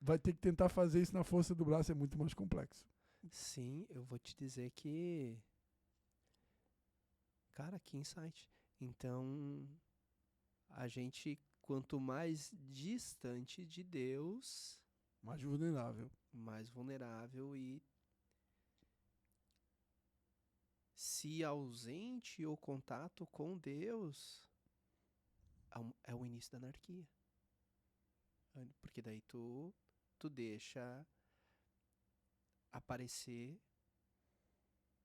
Speaker 2: vai ter que tentar fazer isso na força do braço, é muito mais complexo.
Speaker 1: Sim, eu vou te dizer que... Cara, que insight. Então, a gente, quanto mais distante de Deus...
Speaker 2: Mais vulnerável.
Speaker 1: Mais vulnerável e... Se ausente o contato com Deus, é o início da anarquia. Porque daí tu deixa aparecer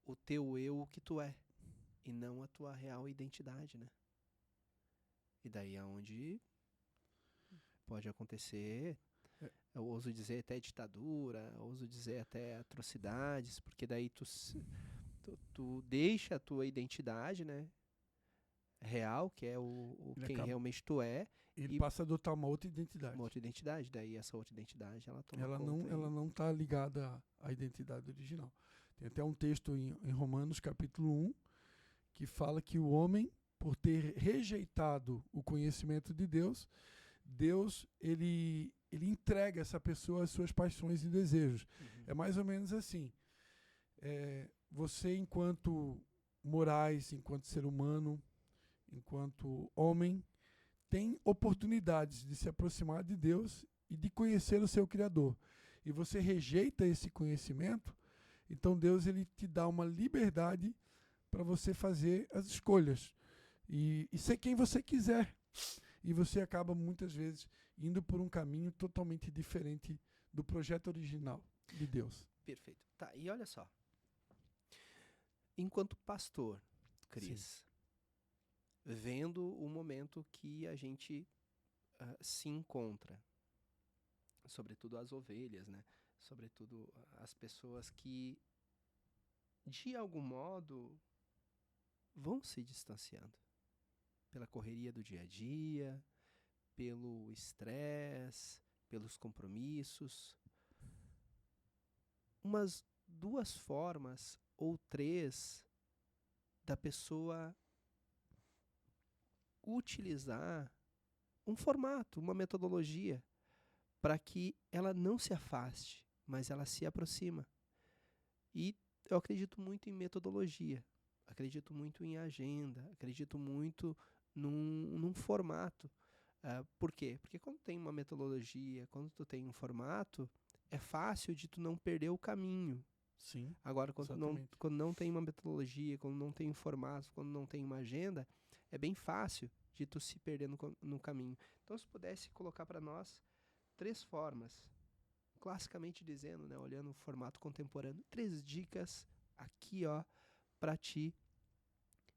Speaker 1: o teu eu que tu é, e não a tua real identidade, né? E daí é onde pode acontecer, eu ouso dizer até ditadura, ouso dizer até atrocidades, porque daí tu deixa a tua identidade, né, real, que é quem realmente tu é.
Speaker 2: Ele passa a adotar uma outra identidade.
Speaker 1: Uma outra identidade, daí essa outra identidade ela toma
Speaker 2: ela
Speaker 1: conta.
Speaker 2: Ela não está ligada à identidade original. Tem até um texto em Romanos, capítulo 1, que fala que o homem, por ter rejeitado o conhecimento de Deus, ele entrega essa pessoa às suas paixões e desejos. Uhum. É mais ou menos assim. Você, enquanto morais, enquanto ser humano, enquanto homem, tem oportunidades de se aproximar de Deus e de conhecer o seu Criador. E você rejeita esse conhecimento, então Deus ele te dá uma liberdade para você fazer as escolhas e ser quem você quiser. E você acaba muitas vezes indo por um caminho totalmente diferente do projeto original de Deus.
Speaker 1: Perfeito. Tá, e olha só. enquanto pastor, Cris, vendo o momento que a gente se encontra, sobretudo as ovelhas, né? Sobretudo as pessoas que, de algum modo, vão se distanciando pela correria do dia a dia, pelo estresse, pelos compromissos. Umas 2 formas ou 3 da pessoa utilizar um formato, uma metodologia, para que ela não se afaste, mas ela se aproxima. E eu acredito muito em metodologia, acredito muito em agenda, acredito muito num formato. Por quê? Porque quando tem uma metodologia, quando tu tem um formato, é fácil de tu não perder o caminho.
Speaker 2: Sim.
Speaker 1: Agora, quando não tem uma metodologia, quando não tem um formato, quando não tem uma agenda, é bem fácil de tu se perder no caminho. Então, se pudesse colocar para nós 3 formas, classicamente dizendo, né, olhando o formato contemporâneo, 3 dicas aqui, ó, para ti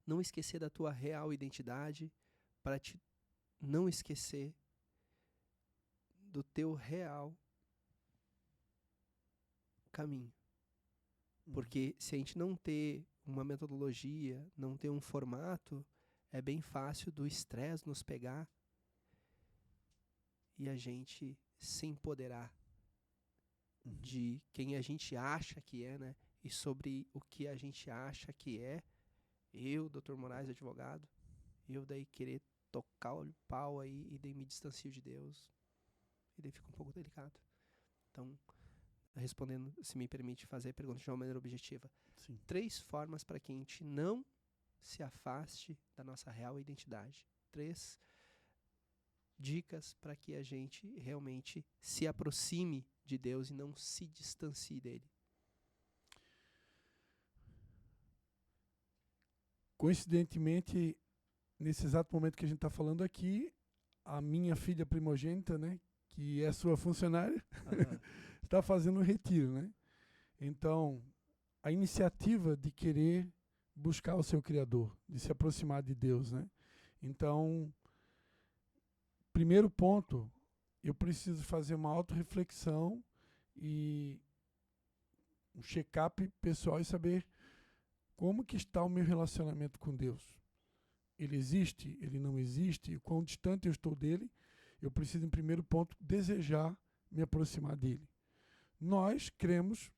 Speaker 1: não esquecer da tua real identidade, para te não esquecer do teu real caminho. Porque se a gente não ter uma metodologia, não ter um formato, é bem fácil do estresse nos pegar e a gente se empoderar de quem a gente acha que é, né? E sobre o que a gente acha que é. Eu, Dr. Moraes, advogado, eu daí querer tocar o pau aí e daí me distancio de Deus. E daí fica um pouco delicado. Então, respondendo, se me permite fazer a pergunta de uma maneira objetiva.
Speaker 2: Sim.
Speaker 1: 3 formas para que a gente não se afaste da nossa real identidade. 3 dicas para que a gente realmente se aproxime de Deus e não se distancie dele.
Speaker 2: Coincidentemente, nesse exato momento que a gente está falando aqui, a minha filha primogênita, né, que é sua funcionária, está fazendo um retiro, né? Então, a iniciativa de querer buscar o seu Criador, de se aproximar de Deus, né? Então, primeiro ponto, eu preciso fazer uma autorreflexão e um check-up pessoal e saber como que está o meu relacionamento com Deus. Ele existe? Ele não existe? O quão distante eu estou dele? Eu preciso, em primeiro ponto, desejar me aproximar dele. Nós cremos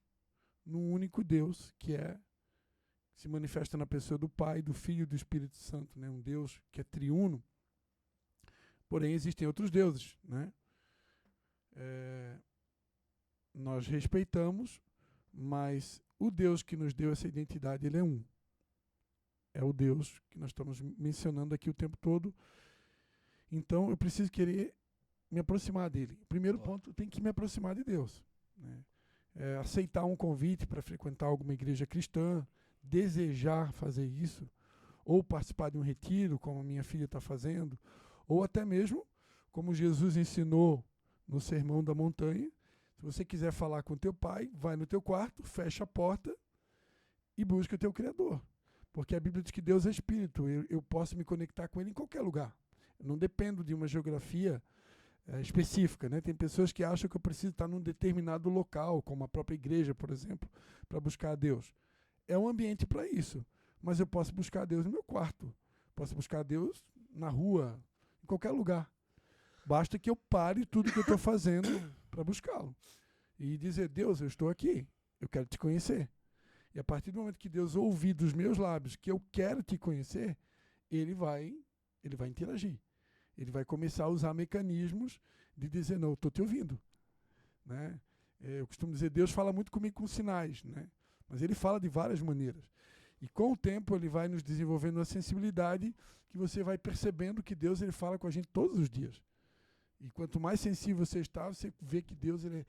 Speaker 2: num único Deus, que se manifesta na pessoa do Pai, do Filho e do Espírito Santo, né? Um Deus que é triuno. Porém, existem outros deuses, né? Nós respeitamos, mas o Deus que nos deu essa identidade, ele é um. É o Deus que nós estamos mencionando aqui o tempo todo. Então, eu preciso querer me aproximar dele. Primeiro ponto, tem que me aproximar de Deus, né? Aceitar um convite para frequentar alguma igreja cristã, desejar fazer isso, ou participar de um retiro, como a minha filha está fazendo, ou até mesmo, como Jesus ensinou no Sermão da Montanha, se você quiser falar com teu pai, vai no teu quarto, fecha a porta e busca o teu Criador. Porque a Bíblia diz que Deus é Espírito, eu posso me conectar com Ele em qualquer lugar. Eu não dependo de uma geografia específica, né? Tem pessoas que acham que eu preciso estar num determinado local, como a própria igreja, por exemplo, para buscar a Deus. É um ambiente para isso, mas eu posso buscar a Deus no meu quarto, posso buscar a Deus na rua, em qualquer lugar. Basta que eu pare tudo que eu estou fazendo para buscá-lo e dizer: Deus, eu estou aqui, eu quero te conhecer. E a partir do momento que Deus ouvir dos meus lábios que eu quero te conhecer, ele vai interagir. Ele vai começar a usar mecanismos de dizer: não, eu estou te ouvindo, né? Eu costumo dizer, Deus fala muito comigo com sinais, né? Mas ele fala de várias maneiras. E com o tempo ele vai nos desenvolvendo uma sensibilidade que você vai percebendo que Deus ele fala com a gente todos os dias. E quanto mais sensível você está, você vê que Deus ele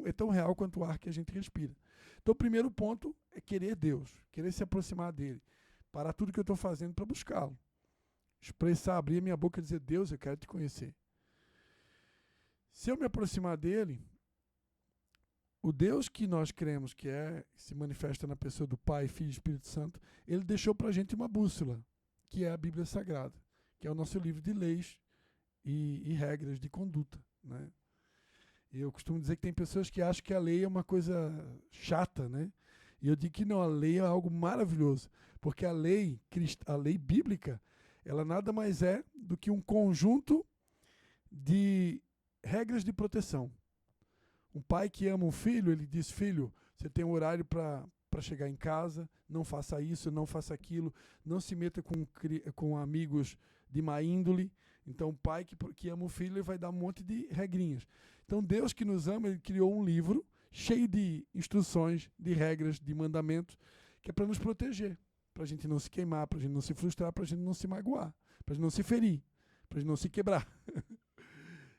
Speaker 2: é tão real quanto o ar que a gente respira. Então o primeiro ponto é querer Deus, querer se aproximar dele, parar tudo que eu estou fazendo para buscá-lo. Expressar, abrir a minha boca e dizer: Deus, eu quero te conhecer. Se eu me aproximar dele, o Deus que nós cremos que se manifesta na pessoa do Pai, Filho e Espírito Santo, ele deixou para a gente uma bússola, que é a Bíblia Sagrada, que é o nosso livro de leis e regras de conduta, né? E eu costumo dizer que tem pessoas que acham que a lei é uma coisa chata, né? E eu digo que não, a lei é algo maravilhoso, porque a lei bíblica, ela nada mais é do que um conjunto de regras de proteção. Um pai que ama um filho, ele diz: filho, você tem um horário para chegar em casa, não faça isso, não faça aquilo, não se meta com amigos de má índole. Então, o pai que ama o filho, ele vai dar um monte de regrinhas. Então, Deus que nos ama, ele criou um livro cheio de instruções, de regras, de mandamentos, que é para nos proteger, para a gente não se queimar, para a gente não se frustrar, para a gente não se magoar, para a gente não se ferir, para a gente não se quebrar.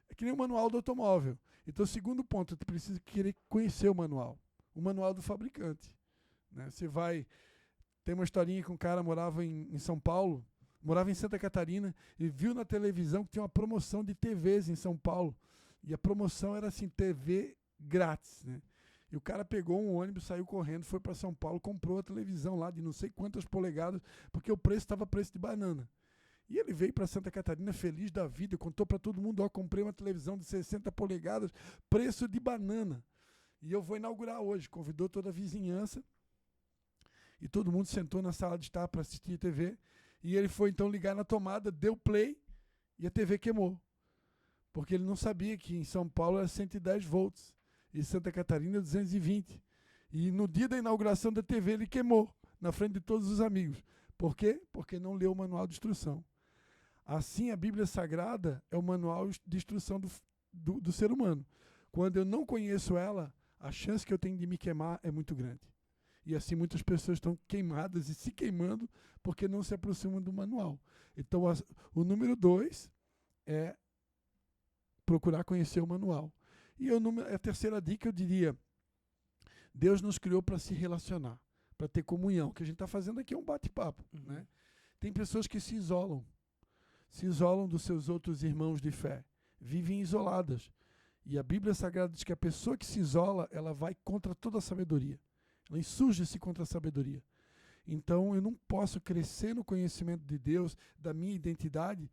Speaker 2: É que nem o manual do automóvel. Então, segundo ponto, tu precisa querer conhecer o manual do fabricante, né? Você vai... Tem uma historinha que um cara morava em São Paulo, morava em Santa Catarina, e viu na televisão que tinha uma promoção de TVs em São Paulo. E a promoção era assim, TV grátis, né? E o cara pegou um ônibus, saiu correndo, foi para São Paulo, comprou a televisão lá de não sei quantas polegadas, porque o preço estava preço de banana. E ele veio para Santa Catarina feliz da vida, contou para todo mundo: ó, comprei uma televisão de 60 polegadas, preço de banana. E eu vou inaugurar hoje. Convidou toda a vizinhança e todo mundo sentou na sala de estar para assistir a TV. E ele foi então ligar na tomada, deu play e a TV queimou. Porque ele não sabia que em São Paulo era 110 volts e em Santa Catarina 220. E no dia da inauguração da TV ele queimou na frente de todos os amigos. Por quê? Porque não leu o manual de instrução. Assim, a Bíblia Sagrada é o manual de instrução do ser humano. Quando eu não conheço ela, a chance que eu tenho de me queimar é muito grande. E assim muitas pessoas estão queimadas e se queimando porque não se aproximam do manual. Então, o número 2 é procurar conhecer o manual. E a terceira dica, eu diria: Deus nos criou para se relacionar, para ter comunhão. O que a gente está fazendo aqui é um bate-papo, né? Tem pessoas que se isolam dos seus outros irmãos de fé, vivem isoladas. E a Bíblia Sagrada diz que a pessoa que se isola, ela vai contra toda a sabedoria. Ela insurge-se contra a sabedoria. Então, eu não posso crescer no conhecimento de Deus, da minha identidade,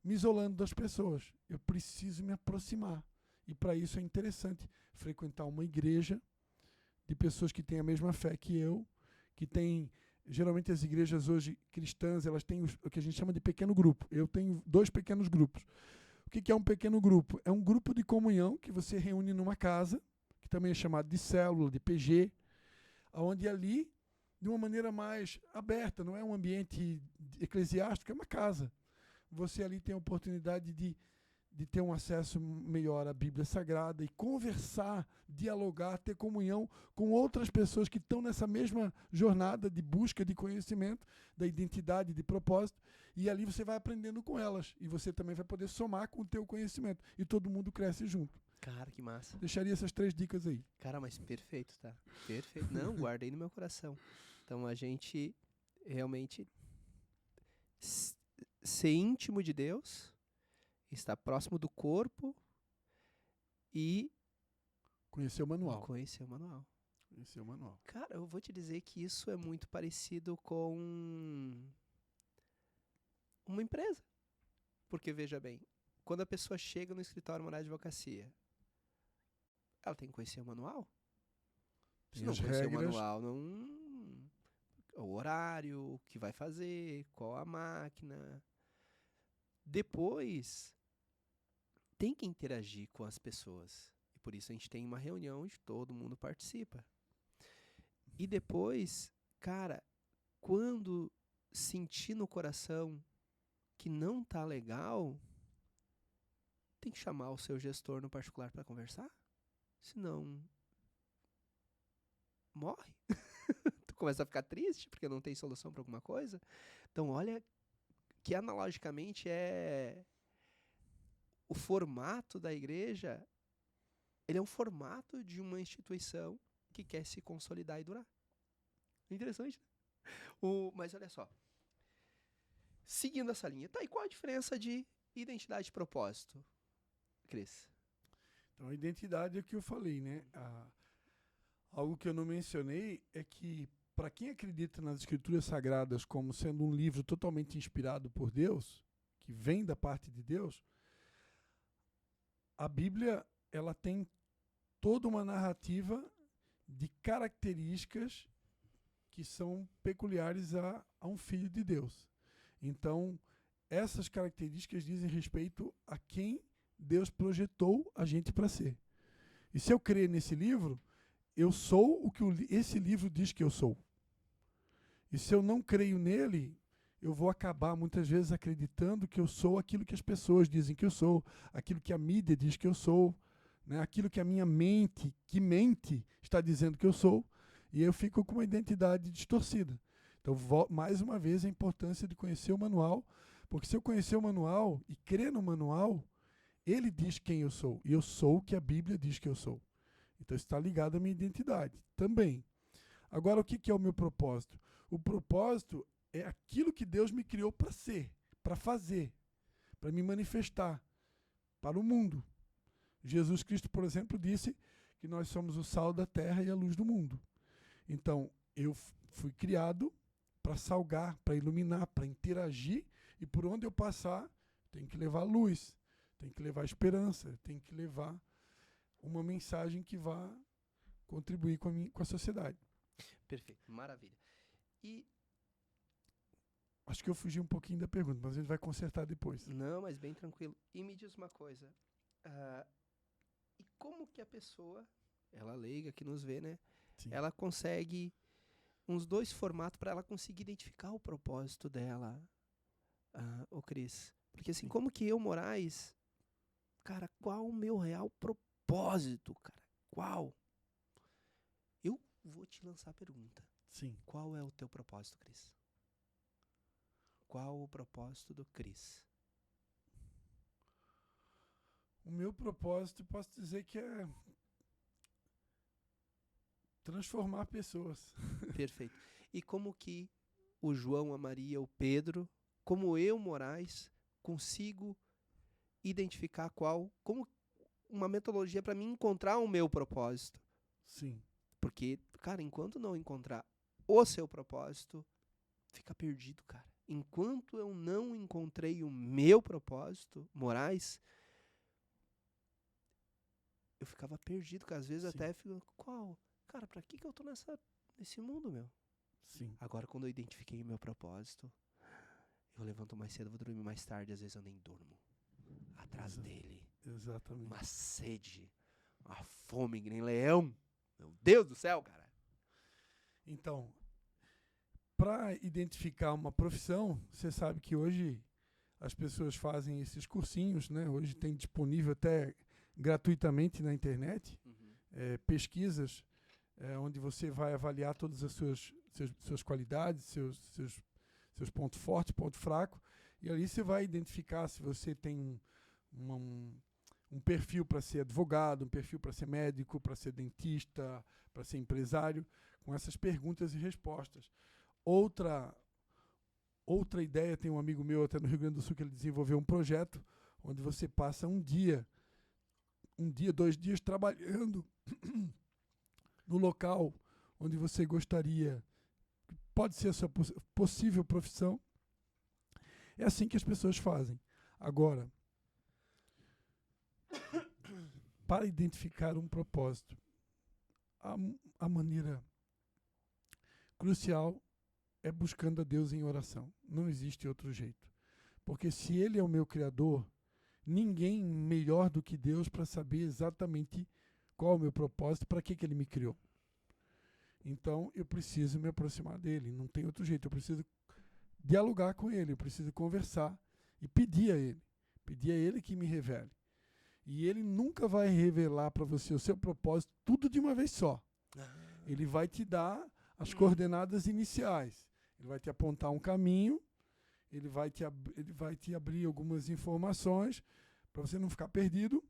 Speaker 2: me isolando das pessoas. Eu preciso me aproximar. E para isso é interessante frequentar uma igreja de pessoas que têm a mesma fé que eu, que têm... Geralmente as igrejas hoje cristãs, elas têm o que a gente chama de pequeno grupo. Eu tenho 2 pequenos grupos. O que é um pequeno grupo? É um grupo de comunhão que você reúne numa casa, que também é chamado de célula, de PG, onde ali, de uma maneira mais aberta, não é um ambiente eclesiástico, é uma casa. Você ali tem a oportunidade de ter um acesso melhor à Bíblia Sagrada e conversar, dialogar, ter comunhão com outras pessoas que estão nessa mesma jornada de busca de conhecimento, da identidade, de propósito, e ali você vai aprendendo com elas, e você também vai poder somar com o teu conhecimento, e todo mundo cresce junto.
Speaker 1: Cara, que massa.
Speaker 2: Deixaria essas 3 dicas aí.
Speaker 1: Cara, mas perfeito, tá? Perfeito. Não, guardei no meu coração. Então, a gente realmente ser íntimo de Deus, estar próximo do corpo e
Speaker 2: conhecer o manual.
Speaker 1: Conhecer o manual. Cara, eu vou te dizer que isso é muito parecido com uma empresa. Porque, veja bem, quando a pessoa chega no escritório moral de advocacia, ela tem que conhecer o manual. Se não conhecer o manual, não... O horário, o que vai fazer, qual a máquina. Depois, tem que interagir com as pessoas. E por isso a gente tem uma reunião onde todo mundo participa. E depois, cara, quando sentir no coração que não tá legal, tem que chamar o seu gestor no particular para conversar. Senão, morre. Tu começa a ficar triste porque não tem solução para alguma coisa. Então, olha que analogicamente é o formato da igreja, ele é um formato de uma instituição que quer se consolidar e durar. Interessante, né? Mas olha só, seguindo essa linha, tá, e qual a diferença de identidade e propósito, Cris?
Speaker 2: Então, a identidade é o que eu falei, né? Algo que eu não mencionei é que, para quem acredita nas Escrituras Sagradas como sendo um livro totalmente inspirado por Deus, que vem da parte de Deus, a Bíblia ela tem toda uma narrativa de características que são peculiares a um filho de Deus. Então, essas características dizem respeito a quem Deus projetou a gente para ser. E se eu crer nesse livro, eu sou o que esse livro diz que eu sou. E se eu não creio nele, eu vou acabar muitas vezes acreditando que eu sou aquilo que as pessoas dizem que eu sou, aquilo que a mídia diz que eu sou, né? Aquilo que a minha mente, que mente, está dizendo que eu sou, e eu fico com uma identidade distorcida. Então, mais uma vez, a importância de conhecer o manual, porque se eu conhecer o manual e crer no manual, ele diz quem eu sou, e eu sou o que a Bíblia diz que eu sou. Então, isso está ligado à minha identidade também. Agora, o que é o meu propósito? O propósito é aquilo que Deus me criou para ser, para fazer, para me manifestar para o mundo. Jesus Cristo, por exemplo, disse que nós somos o sal da terra e a luz do mundo. Então, eu fui criado para salgar, para iluminar, para interagir, e por onde eu passar, tem que levar luz, tem que levar esperança, tem que levar uma mensagem que vá contribuir com a sociedade.
Speaker 1: Perfeito, maravilha. E
Speaker 2: acho que eu fugi um pouquinho da pergunta, mas a gente vai consertar depois.
Speaker 1: não, mas bem tranquilo. E me diz uma coisa, e como que a pessoa, ela leiga que nos vê, né?
Speaker 2: Sim.
Speaker 1: Ela consegue uns 2 formatos para ela conseguir identificar o propósito dela, ô Cris. Porque assim, como que eu, Moraes, cara, qual o meu real propósito, cara? Qual? Eu vou te lançar a pergunta.
Speaker 2: Sim.
Speaker 1: Qual é o teu propósito, Cris? Qual o propósito do Cris?
Speaker 2: O meu propósito, posso dizer que é transformar pessoas.
Speaker 1: Perfeito. E como que o João, a Maria, o Pedro, como eu, Moraes, consigo identificar como uma metodologia para mim encontrar o meu propósito?
Speaker 2: Sim.
Speaker 1: Porque, cara, enquanto não encontrar o seu propósito, fica perdido, cara. Enquanto eu não encontrei o meu propósito, Moraes, eu ficava perdido, cara. Às vezes
Speaker 2: Sim.
Speaker 1: até fico, qual? Cara, pra que eu tô nesse mundo, meu?
Speaker 2: Sim.
Speaker 1: Agora, quando eu identifiquei o meu propósito, eu levanto mais cedo, vou dormir mais tarde, às vezes eu nem durmo. Atrás dele.
Speaker 2: Exatamente.
Speaker 1: Uma sede, uma fome que nem leão. Meu Deus do céu, cara.
Speaker 2: Então, para identificar uma profissão, você sabe que hoje as pessoas fazem esses cursinhos, né? Hoje tem disponível até gratuitamente na internet, pesquisas onde você vai avaliar todas as suas qualidades, seus pontos fortes, ponto fraco, e ali você vai identificar se você tem um perfil para ser advogado, um perfil para ser médico, para ser dentista, para ser empresário, com essas perguntas e respostas. Outra ideia, tem um amigo meu até no Rio Grande do Sul que ele desenvolveu um projeto onde você passa um dia, 2 dias trabalhando no local onde você gostaria, pode ser a sua possível profissão. É assim que as pessoas fazem. Agora, para identificar um propósito, a maneira crucial é buscando a Deus em oração. Não existe outro jeito. Porque se Ele é o meu Criador, ninguém melhor do que Deus para saber exatamente qual é o meu propósito, para que Ele me criou. Então, eu preciso me aproximar dEle. Não tem outro jeito. Eu preciso dialogar com Ele. Eu preciso conversar e pedir a Ele. Pedir a Ele que me revele. E Ele nunca vai revelar para você o seu propósito tudo de uma vez só. Ele vai te dar as coordenadas iniciais. Ele vai te apontar um caminho, ele vai te abrir algumas informações para você não ficar perdido.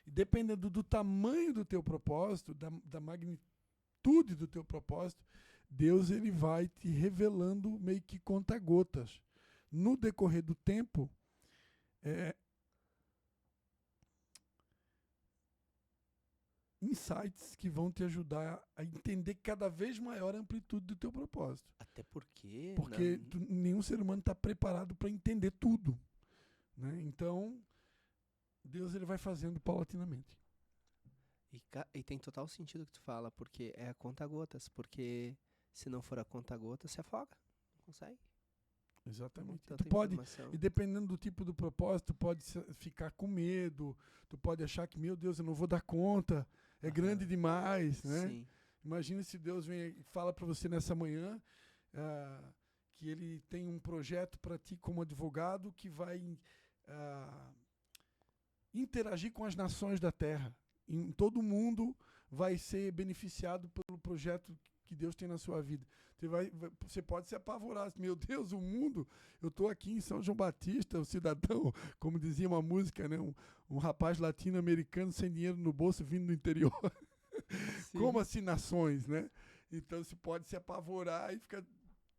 Speaker 2: E dependendo do tamanho do teu propósito, da magnitude do teu propósito, Deus ele vai te revelando meio que conta-gotas. No decorrer do tempo, insights que vão te ajudar a entender cada vez maior a amplitude do teu propósito.
Speaker 1: Até porque...
Speaker 2: Porque nenhum ser humano está preparado para entender tudo, né? Então, Deus ele vai fazendo paulatinamente.
Speaker 1: E tem total sentido o que tu fala, porque é a conta-gotas. Porque se não for a conta-gotas, se afoga. Não consegue.
Speaker 2: Exatamente.
Speaker 1: Tanta
Speaker 2: Tu pode,
Speaker 1: informação.
Speaker 2: e dependendo do tipo do propósito, tu pode ficar com medo, tu pode achar que, meu Deus, eu não vou dar conta, é grande demais, né?
Speaker 1: Sim.
Speaker 2: Imagina se Deus vem e fala para você nessa manhã que ele tem um projeto para ti como advogado que vai interagir com as nações da terra. Em todo mundo vai ser beneficiado pelo projeto que Deus tem na sua vida. Você pode se apavorar. Meu Deus, o mundo, eu estou aqui em São João Batista, o cidadão, como dizia uma música, né? Um rapaz latino-americano sem dinheiro no bolso vindo do interior. Como assim nações, né? Então você pode se apavorar e ficar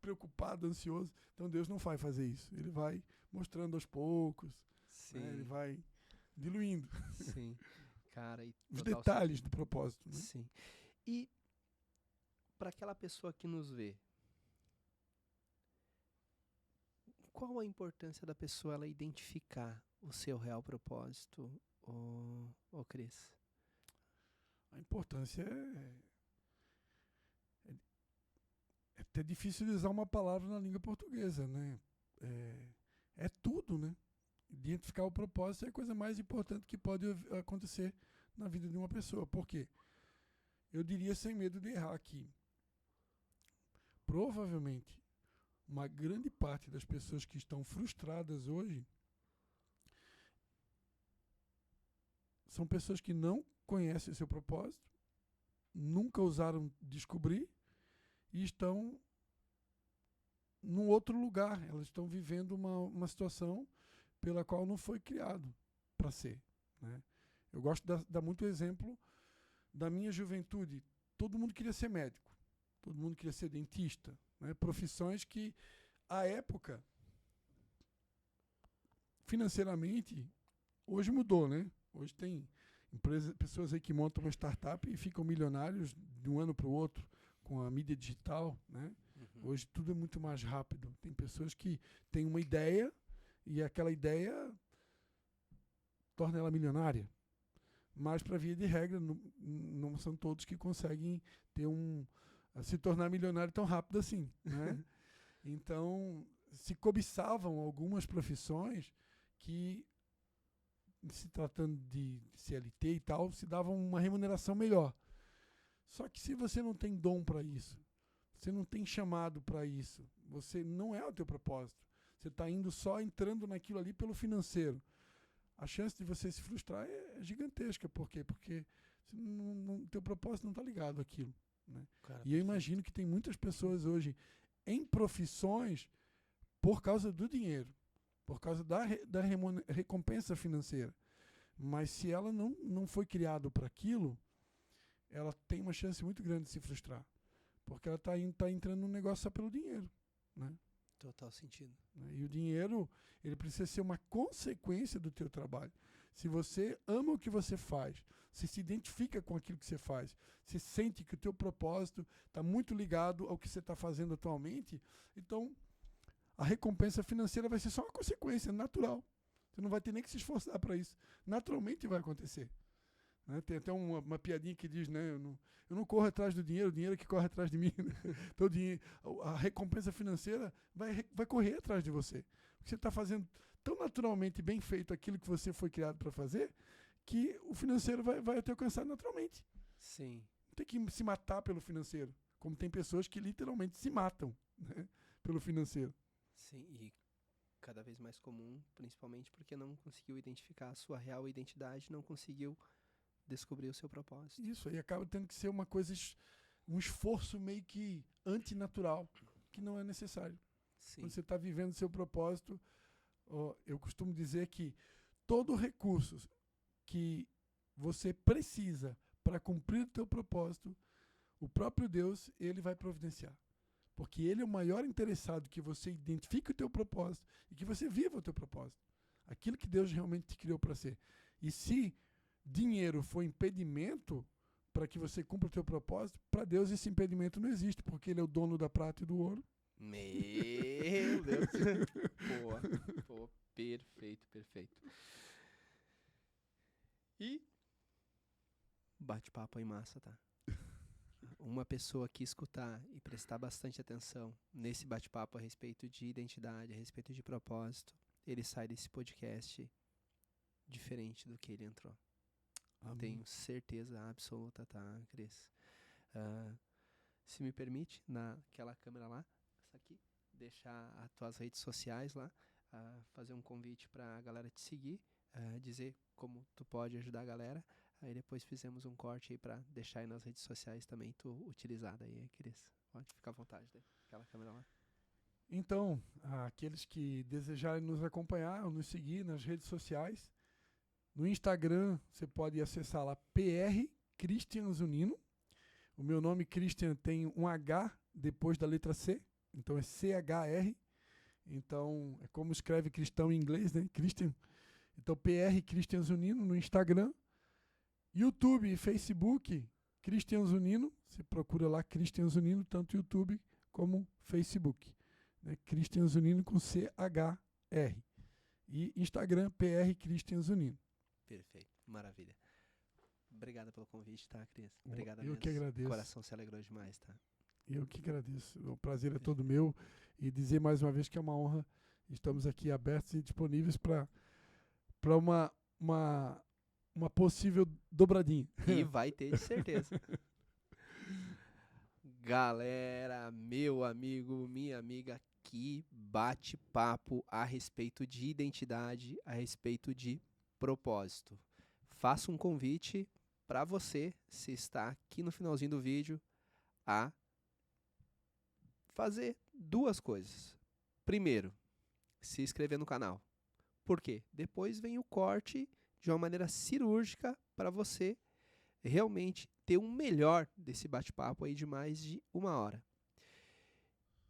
Speaker 2: preocupado, ansioso. Então Deus não vai fazer isso. Ele vai mostrando aos poucos, né? Ele vai diluindo.
Speaker 1: Sim. Cara,
Speaker 2: os detalhes do propósito. Né?
Speaker 1: Sim. E para aquela pessoa que nos vê, qual a importância da pessoa ela identificar o seu real propósito, ô Cris?
Speaker 2: A importância é até difícil de usar uma palavra na língua portuguesa, né? É tudo, né? Identificar o propósito é a coisa mais importante que pode acontecer na vida de uma pessoa. Por quê? Eu diria sem medo de errar aqui. Provavelmente, uma grande parte das pessoas que estão frustradas hoje são pessoas que não conhecem o seu propósito, nunca ousaram descobrir e estão num outro lugar. Elas estão vivendo uma situação pela qual não foi criado para ser. Né? Eu gosto de dar muito exemplo da minha juventude. Todo mundo queria ser médico, todo mundo queria ser dentista, né? Profissões que, à época, financeiramente, hoje mudou, né? Hoje tem pessoas aí que montam uma startup e ficam milionários de um ano para o outro com a mídia digital, né? Uhum. Hoje tudo é muito mais rápido. Tem pessoas que têm uma ideia e aquela ideia torna ela milionária. Mas, para via de regra, não são todos que conseguem ter se tornar milionário tão rápido assim. Né? Então, se cobiçavam algumas profissões que, se tratando de CLT e tal, se davam uma remuneração melhor. Só que se você não tem dom para isso, você não tem chamado para isso, você não é o teu propósito, você está entrando naquilo ali pelo financeiro, a chance de você se frustrar é gigantesca. Por quê? Porque o teu propósito não está ligado àquilo. Né? Cara, e eu imagino que tem muitas pessoas hoje em profissões por causa do dinheiro, por causa da recompensa financeira. Mas se ela não foi criada para aquilo, ela tem uma chance muito grande de se frustrar. Porque ela está entrando num negócio só pelo dinheiro. Né?
Speaker 1: Total sentido.
Speaker 2: E o dinheiro, ele precisa ser uma consequência do teu trabalho. Se você ama o que você faz, você se identifica com aquilo que você faz, você sente que o teu propósito está muito ligado ao que você está fazendo atualmente, então a recompensa financeira vai ser só uma consequência natural. Você não vai ter nem que se esforçar para isso. Naturalmente vai acontecer. Né? Tem até uma piadinha que diz, né, eu não corro atrás do dinheiro, o dinheiro é que corre atrás de mim. Né? Então, a recompensa financeira vai correr atrás de você. Porque você está fazendo tão naturalmente bem feito aquilo que você foi criado para fazer, que o financeiro vai te alcançar naturalmente.
Speaker 1: Sim.
Speaker 2: Não tem que se matar pelo financeiro. Como tem pessoas que literalmente se matam, né, pelo financeiro.
Speaker 1: Sim, e cada vez mais comum, principalmente porque não conseguiu identificar a sua real identidade, não conseguiu descobrir o seu propósito.
Speaker 2: Isso, aí acaba tendo que ser uma coisa, um esforço meio que antinatural, que não é necessário.
Speaker 1: Sim.
Speaker 2: Quando você está vivendo o seu propósito, eu costumo dizer que todo recurso que você precisa para cumprir o teu propósito, o próprio Deus, ele vai providenciar. Porque ele é o maior interessado que você identifique o teu propósito e que você viva o teu propósito. Aquilo que Deus realmente te criou para ser. E se dinheiro for impedimento para que você cumpra o teu propósito, para Deus esse impedimento não existe, porque Ele é o dono da prata e do ouro.
Speaker 1: Meu Deus. Pô, perfeito, perfeito. E bate-papo aí massa, tá? Uma pessoa que escutar e prestar bastante atenção nesse bate-papo a respeito de identidade, a respeito de propósito, ele sai desse podcast diferente do que ele entrou.
Speaker 2: Amém.
Speaker 1: Tenho certeza absoluta, tá, Cris? Se me permite, naquela câmera lá, essa aqui, deixar as tuas redes sociais lá, fazer um convite para a galera te seguir, dizer como tu pode ajudar a galera. Aí depois fizemos um corte aí para deixar aí nas redes sociais também tu utilizada aí, Cris. Pode ficar à vontade daí, aquela câmera lá.
Speaker 2: Então, aqueles que desejarem nos acompanhar ou nos seguir nas redes sociais, no Instagram você pode acessar lá PR Christian Zunino. O meu nome Christian tem um H depois da letra C, então é CHR. Então é como escreve cristão em inglês, né? Christian. Então PR Christian Zunino no Instagram. YouTube e Facebook, Christian Zunino. Você procura lá Christian Zunino, tanto YouTube como Facebook. Né? Christian Zunino com CHR. E Instagram, PR Christian Zunino.
Speaker 1: Perfeito, maravilha. Obrigado pelo convite, tá, Cris? Obrigado
Speaker 2: Eu
Speaker 1: mesmo.
Speaker 2: que agradeço.
Speaker 1: O coração se alegrou demais, tá?
Speaker 2: Eu que agradeço. O prazer é todo meu. E dizer mais uma vez que é uma honra. Estamos aqui abertos e disponíveis para uma possível dobradinha.
Speaker 1: E vai ter, de certeza. Galera, meu amigo, minha amiga, que bate-papo a respeito de identidade, a respeito de propósito. Faço um convite para você, se está aqui no finalzinho do vídeo, a fazer duas coisas. Primeiro, se inscrever no canal. Por quê? Depois vem o corte de uma maneira cirúrgica para você realmente ter um melhor desse bate-papo aí de mais de 1 hora.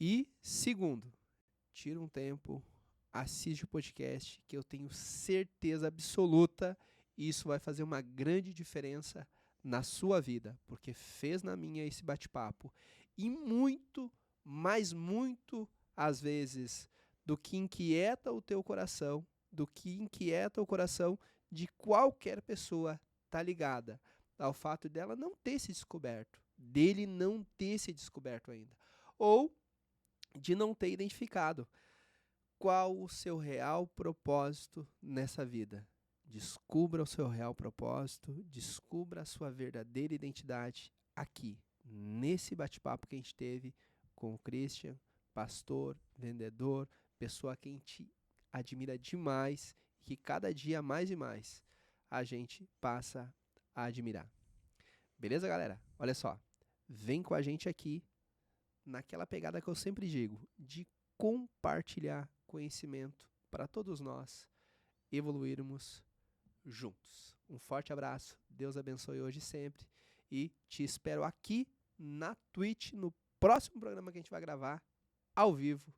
Speaker 1: E segundo, tira um tempo, assiste o podcast, que eu tenho certeza absoluta isso vai fazer uma grande diferença na sua vida, porque fez na minha esse bate-papo. E muito, mas muito, às vezes, do que inquieta o teu coração, do que inquieta o coração de qualquer pessoa tá ligada ao fato dela não ter se descoberto, dele não ter se descoberto ainda, ou de não ter identificado qual o seu real propósito nessa vida. Descubra o seu real propósito, descubra a sua verdadeira identidade aqui, nesse bate-papo que a gente teve com o Christian, pastor, vendedor, pessoa que a gente admira demais e que cada dia mais e mais a gente passa a admirar. Beleza, galera? Olha só, vem com a gente aqui naquela pegada que eu sempre digo, de compartilhar conhecimento para todos nós evoluirmos juntos. Um forte abraço, Deus abençoe hoje e sempre e te espero aqui na Twitch, no próximo programa que a gente vai gravar ao vivo,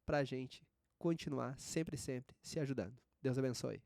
Speaker 1: pra gente continuar sempre se ajudando. Deus abençoe.